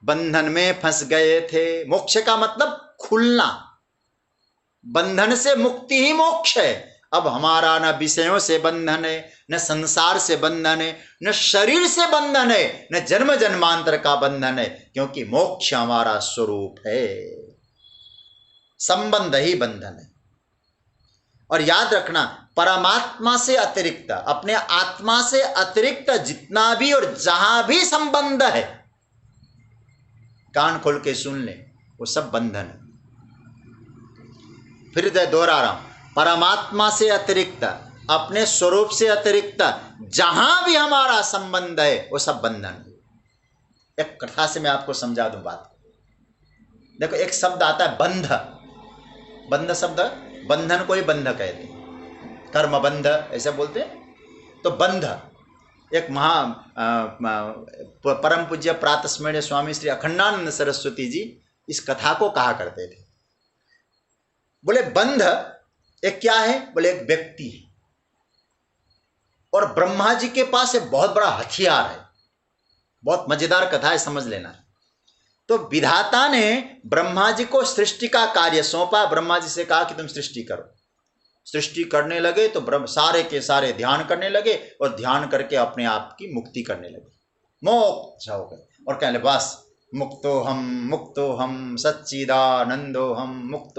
बंधन में फंस गए थे। मोक्ष का मतलब खुलना, बंधन से मुक्ति ही मोक्ष है। अब हमारा न विषयों से बंधन है, न संसार से बंधन है, न शरीर से बंधन है, न जन्म जन्मांतर का बंधन है, क्योंकि मोक्ष हमारा स्वरूप है। संबंध ही बंधन है। और याद रखना परमात्मा से अतिरिक्त, अपने आत्मा से अतिरिक्त जितना भी और जहां भी संबंध है, कान खोल के सुन ले, वो सब बंधन है। फिर दोहरा रहा हूं, परमात्मा से अतिरिक्त, अपने स्वरूप से अतिरिक्त जहां भी हमारा संबंध है वो सब बंधन है। एक कथा से मैं आपको समझा दूं बात। देखो एक शब्द आता है बंध। बंध शब्द, बंधन को ही बंध कहते हैं, कर्म बंध ऐसा बोलते हैं। तो बंध एक परम पूज्य प्रातस्मरणीय स्वामी श्री अखंडानंद सरस्वती जी इस कथा को कहा करते थे। बोले बंध एक क्या है? बोले एक व्यक्ति है, और ब्रह्मा जी के पास एक बहुत बड़ा हथियार है। बहुत मजेदार कथा है, समझ लेना। तो विधाता ने ब्रह्मा जी को सृष्टि का कार्य सौंपा। ब्रह्मा जी से कहा कि तुम सृष्टि करो। सृष्टि करने लगे तो ब्रह्म सारे के सारे ध्यान करने लगे, और ध्यान करके अपने आप की मुक्ति करने लगे, मोक्ष हो गए। और कहने बस मुक्तो हम सच्चिदानंदो हम मुक्त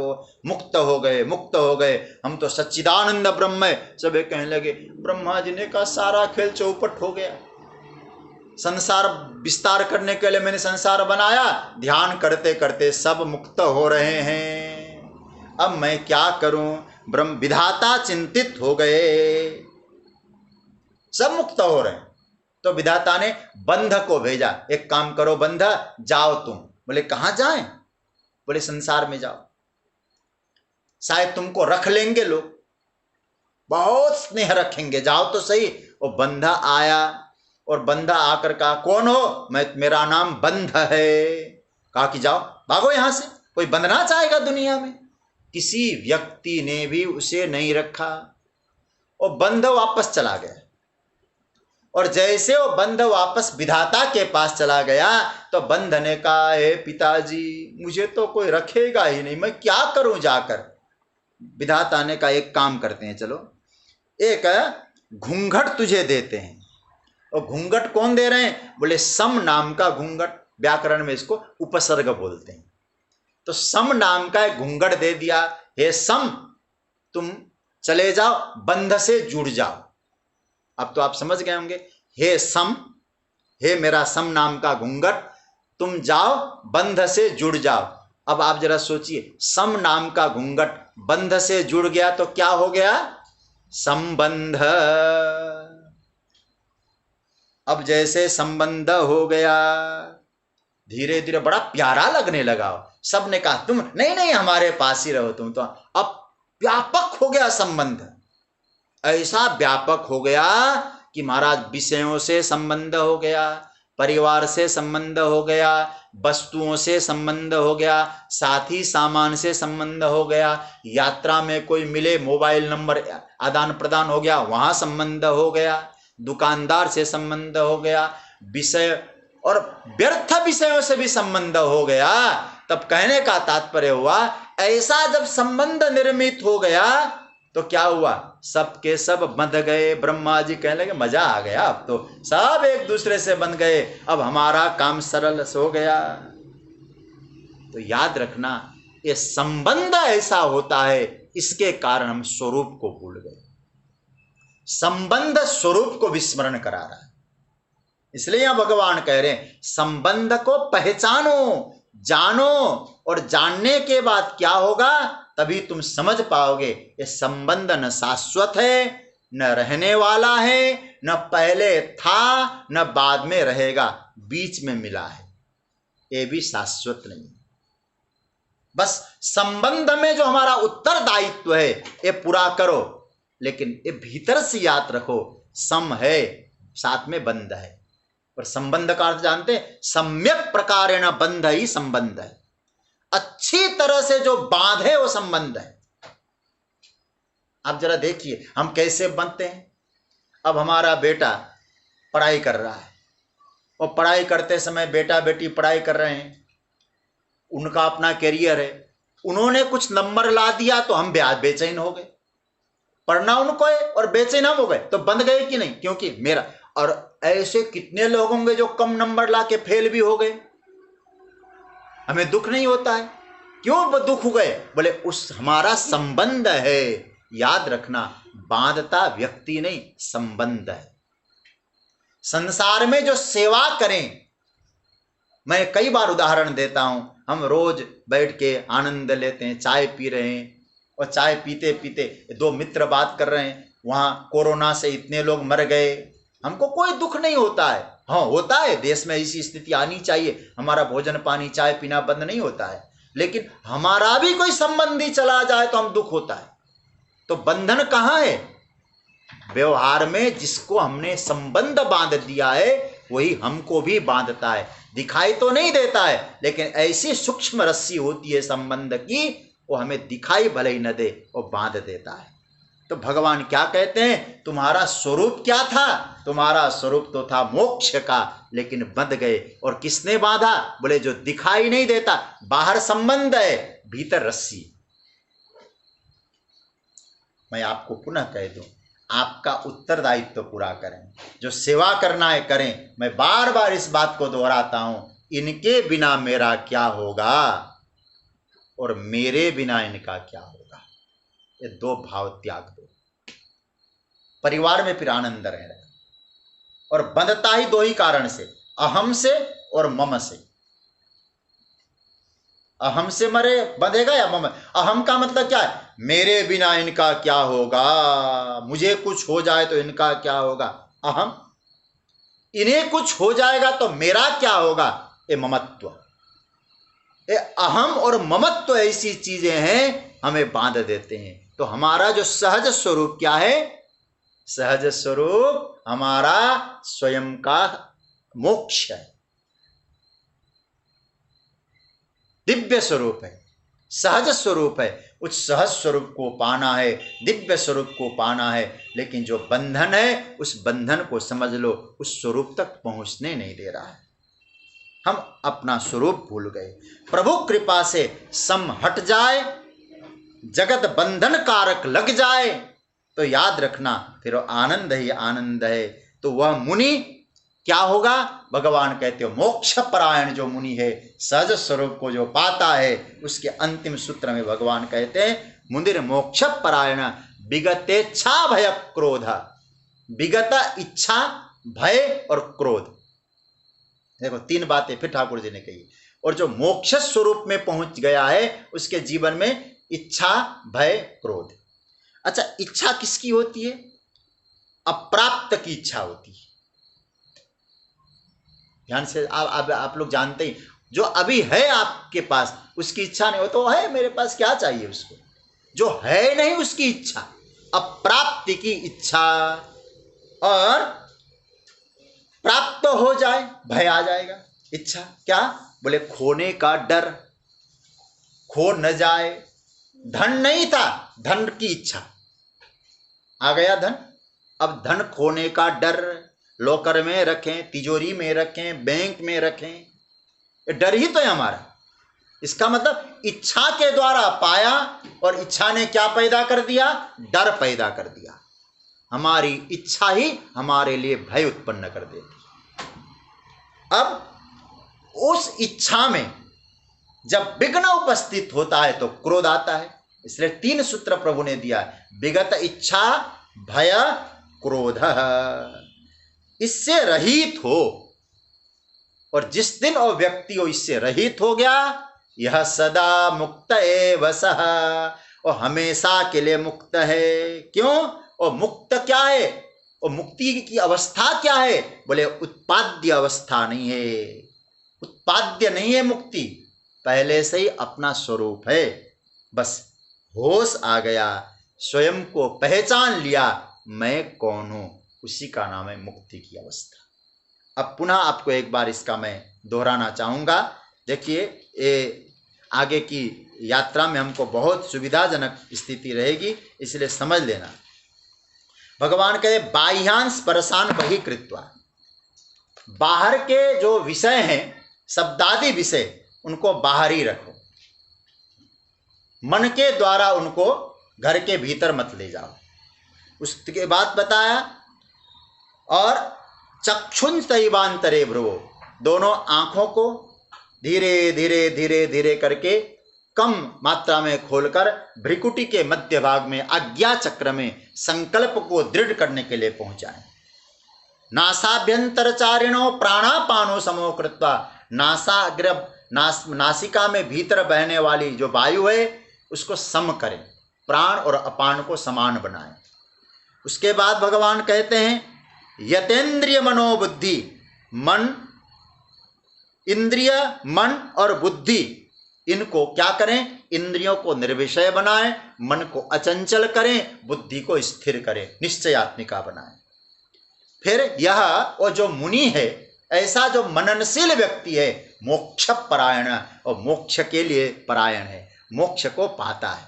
हो गए, मुक्त हो गए, हम तो सच्चिदानंद ब्रह्म है। सब कहने लगे। ब्रह्मा जी ने कहा सारा खेल चौपट हो गया। संसार विस्तार करने के लिए मैंने संसार बनाया, ध्यान करते करते सब मुक्त हो रहे हैं। अब मैं क्या करूं? ब्रह्म विधाता चिंतित हो गए, सब मुक्त हो रहे हैं। तो विधाता ने बंध को भेजा, एक काम करो बंध, जाओ तुम। बोले कहां जाएं? बोले संसार में जाओ, शायद तुमको रख लेंगे लोग, बहुत स्नेह रखेंगे, जाओ तो सही। वो बंधा आया और बंधा आकर कहा कौन हो? मेरा नाम बंध है। कहा कि जाओ, भागो यहां से, कोई बंधना चाहेगा दुनिया में? किसी व्यक्ति ने भी उसे नहीं रखा। और बंध वापस चला गया। और जैसे वो बंध वापस विधाता के पास चला गया तो बंध ने कहा हे पिताजी, मुझे तो कोई रखेगा ही नहीं, मैं क्या करूं जाकर? विधाता ने कहा एक काम करते हैं, चलो एक घूंघट तुझे देते हैं। और घूंघट कौन दे रहे हैं? बोले सम नाम का घूंघट, व्याकरण में इसको उपसर्ग बोलते हैं। तो सम नाम का एक घूंघट दे दिया। हे सम, तुम चले जाओ, बंध से जुड़ जाओ। अब तो आप समझ गए होंगे, हे सम, हे मेरा सम नाम का घूंघट, तुम जाओ बंध से जुड़ जाओ। अब आप जरा सोचिए, सम नाम का घूंघट बंध से जुड़ गया तो क्या हो गया? संबंध। अब जैसे संबंध हो गया, धीरे धीरे बड़ा प्यारा लगने लगा। सबने कहा तुम नहीं नहीं हमारे पास ही रहो तुम तो। अब व्यापक हो गया संबंध, ऐसा व्यापक हो गया कि महाराज विषयों से संबंध हो गया, परिवार से संबंध हो गया, वस्तुओं से संबंध हो गया, साथी सामान से संबंध हो गया, यात्रा में कोई मिले मोबाइल नंबर आदान प्रदान हो गया, वहां संबंध हो गया, दुकानदार से संबंध हो गया, विषय और व्यर्थ विषयों से भी संबंध हो गया। तब कहने का तात्पर्य हुआ, ऐसा जब संबंध निर्मित हो गया तो क्या हुआ? सबके सब बंध गए। ब्रह्मा जी कहने लगे मजा आ गया, अब तो सब एक दूसरे से बंध गए, अब हमारा काम सरल हो गया। तो याद रखना, ये संबंध ऐसा होता है, इसके कारण हम स्वरूप को भूल गए। संबंध स्वरूप को विस्मरण करा रहा है। इसलिए यहां भगवान कह रहे हैं संबंध को पहचानो, जानो, और जानने के बाद क्या होगा? तभी तुम समझ पाओगे ये संबंध न शाश्वत है, न रहने वाला है, न पहले था न बाद में रहेगा, बीच में मिला है, ये भी शाश्वत नहीं। बस संबंध में जो हमारा उत्तरदायित्व है ये पूरा करो, लेकिन ये भीतर से याद रखो, सम है साथ में बंध है। और संबंध का अर्थ जानते हैं? सम्यक प्रकारेण बंध ही संबंध है, अच्छी तरह से जो बांधे वो संबंध है। आप जरा देखिए हम कैसे बंधते हैं। अब हमारा बेटा पढ़ाई कर रहा है, और पढ़ाई करते समय बेटा बेटी पढ़ाई कर रहे हैं, उनका अपना कैरियर है, उन्होंने कुछ नंबर ला दिया तो हम बेचैन हो गए। पढ़ना उनको है और बेचैन हम हो गए, तो बंध गए कि नहीं? क्योंकि मेरा। और ऐसे कितने लोग होंगे जो कम नंबर ला के फेल भी हो गए, हमें दुख नहीं होता है। क्यों दुख हो गए? बोले उस हमारा संबंध है। याद रखना, बांधता व्यक्ति नहीं, संबंध है। संसार में जो सेवा करें, मैं कई बार उदाहरण देता हूं, हम रोज बैठ के आनंद लेते हैं, चाय पी रहे हैं, और चाय पीते पीते दो मित्र बात कर रहे हैं, वहां कोरोना से इतने लोग मर गए, हमको कोई दुख नहीं होता है। हाँ होता है, देश में ऐसी स्थिति आनी चाहिए, हमारा भोजन पानी चाय पीना बंद नहीं होता है, लेकिन हमारा भी कोई संबंधी चला जाए तो हम दुख होता है। तो बंधन कहाँ है? व्यवहार में जिसको हमने संबंध बांध दिया है वही हमको भी बांधता है। दिखाई तो नहीं देता है, लेकिन ऐसी सूक्ष्म रस्सी होती है संबंध की, वो हमें दिखाई भले ही न दे, वो बांध देता है। तो भगवान क्या कहते हैं? तुम्हारा स्वरूप क्या था? तुम्हारा स्वरूप तो था मोक्ष का, लेकिन बंध गए। और किसने बांधा? बोले जो दिखाई नहीं देता, बाहर संबंध है, भीतर रस्सी। मैं आपको पुनः कह दूं, आपका उत्तरदायित्व पूरा करें, जो सेवा करना है करें। मैं बार बार इस बात को दोहराता हूं, इनके बिना मेरा क्या होगा और मेरे बिना इनका क्या होगा। ये दो भाव त्याग दो, परिवार में फिर आनंद रहेगा। और बंधता ही दो ही कारण से, अहम से और मम से। अहम से मरे बंधेगा या मम? अहम का मतलब क्या है? मेरे बिना इनका क्या होगा, मुझे कुछ हो जाए तो इनका क्या होगा, अहम, इन्हें कुछ हो जाएगा तो मेरा क्या होगा, ये ममत्व। ये अहम और ममत्व ऐसी चीजें हैं हमें बांध देते हैं। तो हमारा जो सहज स्वरूप क्या है, सहज स्वरूप हमारा स्वयं का मोक्ष है, दिव्य स्वरूप है, सहज स्वरूप है। उस सहज स्वरूप को पाना है, दिव्य स्वरूप को पाना है। लेकिन जो बंधन है, उस बंधन को समझ लो उस स्वरूप तक पहुंचने नहीं दे रहा है। हम अपना स्वरूप भूल गए। प्रभु कृपा से सम हट जाए, जगत बंधन कारक लग जाए, तो याद रखना फिर आनंद ही आनंद है। तो वह मुनि क्या होगा, भगवान कहते हो मोक्ष परायण जो मुनि है, सहज स्वरूप को जो पाता है, उसके अंतिम सूत्र में भगवान कहते हैं मुनिर मोक्ष परायण विगतेच्छा भय क्रोध। विगत इच्छा, भय और क्रोध, देखो तीन बातें फिर ठाकुर जी ने कही। और जो मोक्ष स्वरूप में पहुंच गया है, उसके जीवन में इच्छा, भय, क्रोध। अच्छा, इच्छा किसकी होती है, अप्राप्त की इच्छा होती है। ध्यान से आप लोग जानते ही, जो अभी है आपके पास उसकी इच्छा नहीं हो, तो है मेरे पास क्या चाहिए उसको, जो है नहीं उसकी इच्छा, अप्राप्ति की इच्छा। और प्राप्त हो जाए भय आ जाएगा। इच्छा क्या, बोले खोने का डर, खो न जाए। धन नहीं था, धन की इच्छा, आ गया धन, अब धन खोने का डर, लॉकर में रखें, तिजोरी में रखें, बैंक में रखें, ये डर ही तो है हमारा। इसका मतलब इच्छा के द्वारा पाया, और इच्छा ने क्या पैदा कर दिया, डर पैदा कर दिया। हमारी इच्छा ही हमारे लिए भय उत्पन्न कर देती। अब उस इच्छा में जब विघ्न उपस्थित होता है तो क्रोध आता है। इसलिए तीन सूत्र प्रभु ने दिया, विगत इच्छा, भय, क्रोध। इससे रहित हो, और जिस दिन वो व्यक्ति हो इससे रहित हो गया, यह सदा मुक्त एव सः, और हमेशा के लिए मुक्त है। क्यों, और मुक्त क्या है, और मुक्ति की अवस्था क्या है, बोले उत्पाद्य अवस्था नहीं है, उत्पाद्य नहीं है मुक्ति, पहले से ही अपना स्वरूप है। बस होश आ गया, स्वयं को पहचान लिया, मैं कौन हूं, उसी का नाम है मुक्ति की अवस्था। अब पुनः आपको एक बार इसका मैं दोहराना चाहूंगा। देखिए, ये आगे की यात्रा में हमको बहुत सुविधाजनक स्थिति रहेगी, इसलिए समझ लेना। भगवान कहे बाह्यान स्पर्शान बहिकृत्वा, बाहर के जो विषय हैं, शब्दादि विषय, उनको बाहर ही रखो, मन के द्वारा उनको घर के भीतर मत ले जाओ। उसके बाद बताया, और चक्षुन तैवांतरे भ्रुवो, दोनों आंखों को धीरे धीरे धीरे धीरे करके कम मात्रा में खोलकर भ्रिकुटी के मध्य भाग में आज्ञा चक्र में संकल्प को दृढ़ करने के लिए पहुंचाएं। नासाभ्यंतरचारिणो प्राणापानो समो कृत्वा, नासिका में भीतर बहने वाली जो वायु है उसको सम करें, प्राण और अपान को समान बनाएं। उसके बाद भगवान कहते हैं यतेंद्रिय मनोबुद्धि, मन, इंद्रिय, मन और बुद्धि, इनको क्या करें, इंद्रियों को निर्विषय बनाएं, मन को अचंचल करें, बुद्धि को स्थिर करें, निश्चयात्मिका बनाएं। फिर यह वो जो मुनि है, ऐसा जो मननशील व्यक्ति है, मोक्ष परायण, और मोक्ष के लिए परायण है, मोक्ष को पाता है।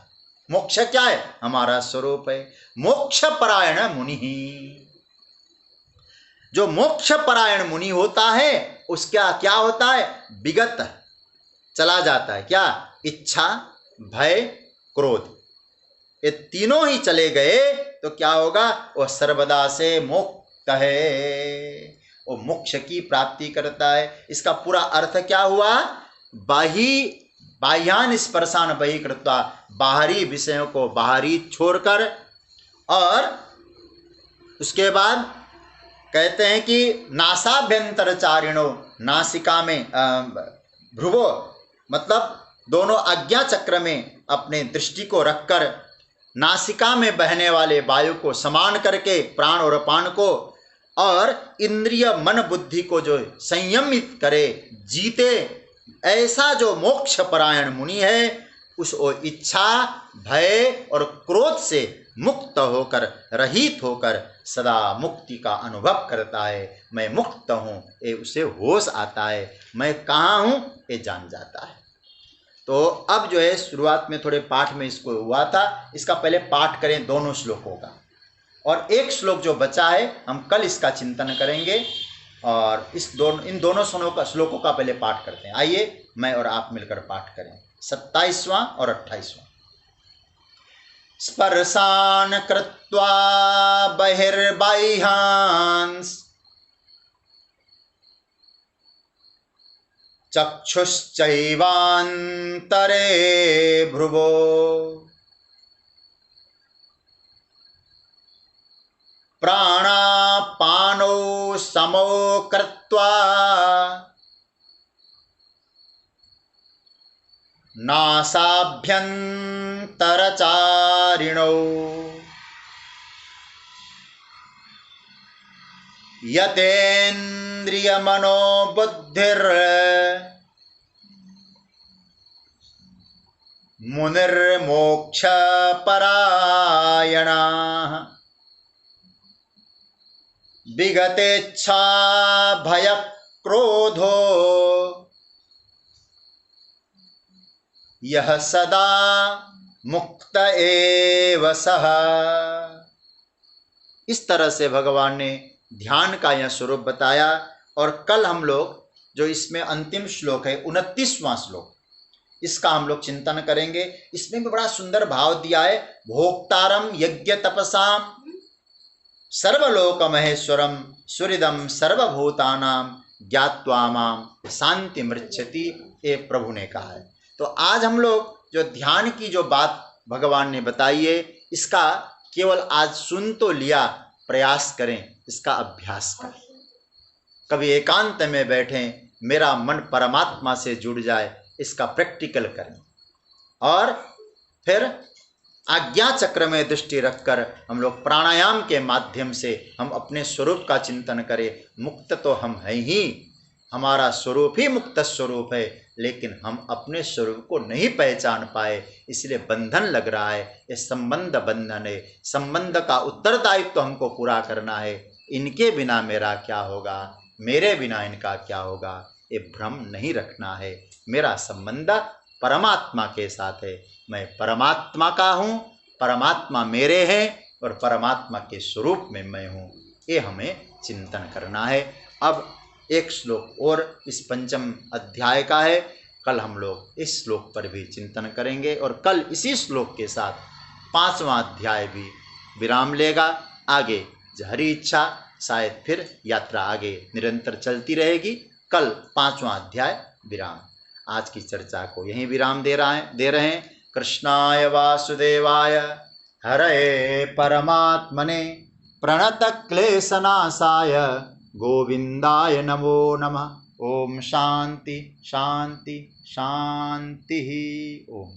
मोक्ष क्या है, हमारा स्वरूप है। मोक्ष परायण मुनि ही, जो मोक्ष परायण मुनि होता है उसका क्या होता है, विगत चला जाता है। क्या, इच्छा, भय, क्रोध, ये तीनों ही चले गए तो क्या होगा, वह सर्वदा से मुक्त है, वो मोक्ष की प्राप्ति करता है। इसका पूरा अर्थ क्या हुआ, बाह्यान स्पर्शान बहिकृत्वा, बाहरी विषयों को बाहरी छोड़कर, और उसके बाद कहते हैं कि नासाभ्यंतरचारिणो, नासिका में भ्रुवो, मतलब दोनों आज्ञा चक्र में अपने दृष्टि को रखकर नासिका में बहने वाले वायु को समान करके प्राण और अपान को, और इंद्रिय मन बुद्धि को जो संयमित करे, जीते, ऐसा जो मोक्ष परायण मुनि है उस इच्छा, भय और क्रोध से मुक्त होकर, रहित होकर सदा मुक्ति का अनुभव करता है। मैं मुक्त हूँ ये उसे होश आता है, मैं कहाँ हूँ ये जान जाता है। तो अब जो है शुरुआत में थोड़े पाठ में इसको हुआ था, इसका पहले पाठ करें दोनों श्लोकों का, और एक श्लोक जो बचा है हम कल इसका चिंतन करेंगे। और इन दोनों श्लोकों का पहले पाठ करते हैं। आइए मैं और आप मिलकर पाठ करें 27वां और 28वां। स्पर्शान कृत्वा बहिर्बाह्यांस चक्षुश्चैवान्तरे भ्रुवो प्राणापानो समो कृत्वा नासाभ्यन्तरचारिणौ यतेन्द्रियमनोबुद्धिर् मुनिर्मोक्षपरायणाः विगतेच्छा भयक्रोधो यह सदा मुक्त एव सः। इस तरह से भगवान ने ध्यान का यह स्वरूप बताया। और कल हम लोग जो इसमें अंतिम श्लोक है 29वां श्लोक, इसका हम लोग चिंतन करेंगे। इसमें भी बड़ा सुंदर भाव दिया है। भोक्तारम यज्ञ तपसाम सर्वलोक महेश्वरम सुहृदम सर्वभूतानाम ज्ञात्वा माम शांति मृच्छति, ये प्रभु ने कहा है। तो आज हम लोग जो ध्यान की जो बात भगवान ने बताई है, इसका केवल आज सुन तो लिया, प्रयास करें, इसका अभ्यास करें। कभी एकांत में बैठें, मेरा मन परमात्मा से जुड़ जाए, इसका प्रैक्टिकल करें। और फिर आज्ञा चक्र में दृष्टि रखकर हम लोग प्राणायाम के माध्यम से हम अपने स्वरूप का चिंतन करें। मुक्त तो हम हैं ही, हमारा स्वरूप ही मुक्त स्वरूप है, लेकिन हम अपने स्वरूप को नहीं पहचान पाए, इसलिए बंधन लग रहा है। ये संबंध बंधन है, संबंध का उत्तरदायित्व तो हमको पूरा करना है। इनके बिना मेरा क्या होगा, मेरे बिना इनका क्या होगा, ये भ्रम नहीं रखना है। मेरा संबंध परमात्मा के साथ है, मैं परमात्मा का हूँ, परमात्मा मेरे हैं और परमात्मा के स्वरूप में मैं हूँ, ये हमें चिंतन करना है। अब एक श्लोक और इस पंचम अध्याय का है, कल हम लोग इस श्लोक पर भी चिंतन करेंगे और कल इसी श्लोक के साथ 5वां अध्याय भी विराम लेगा। आगे हरी इच्छा शायद फिर यात्रा आगे निरंतर चलती रहेगी। कल 5वां अध्याय विराम। आज की चर्चा को यहीं विराम दे रहे हैं। कृष्णाय वासुदेवाय हरये परमात्मने प्रणतक्लेशनाशाय गोविंदाय नमो नमः। ओम शांति शांति शांति। ओम।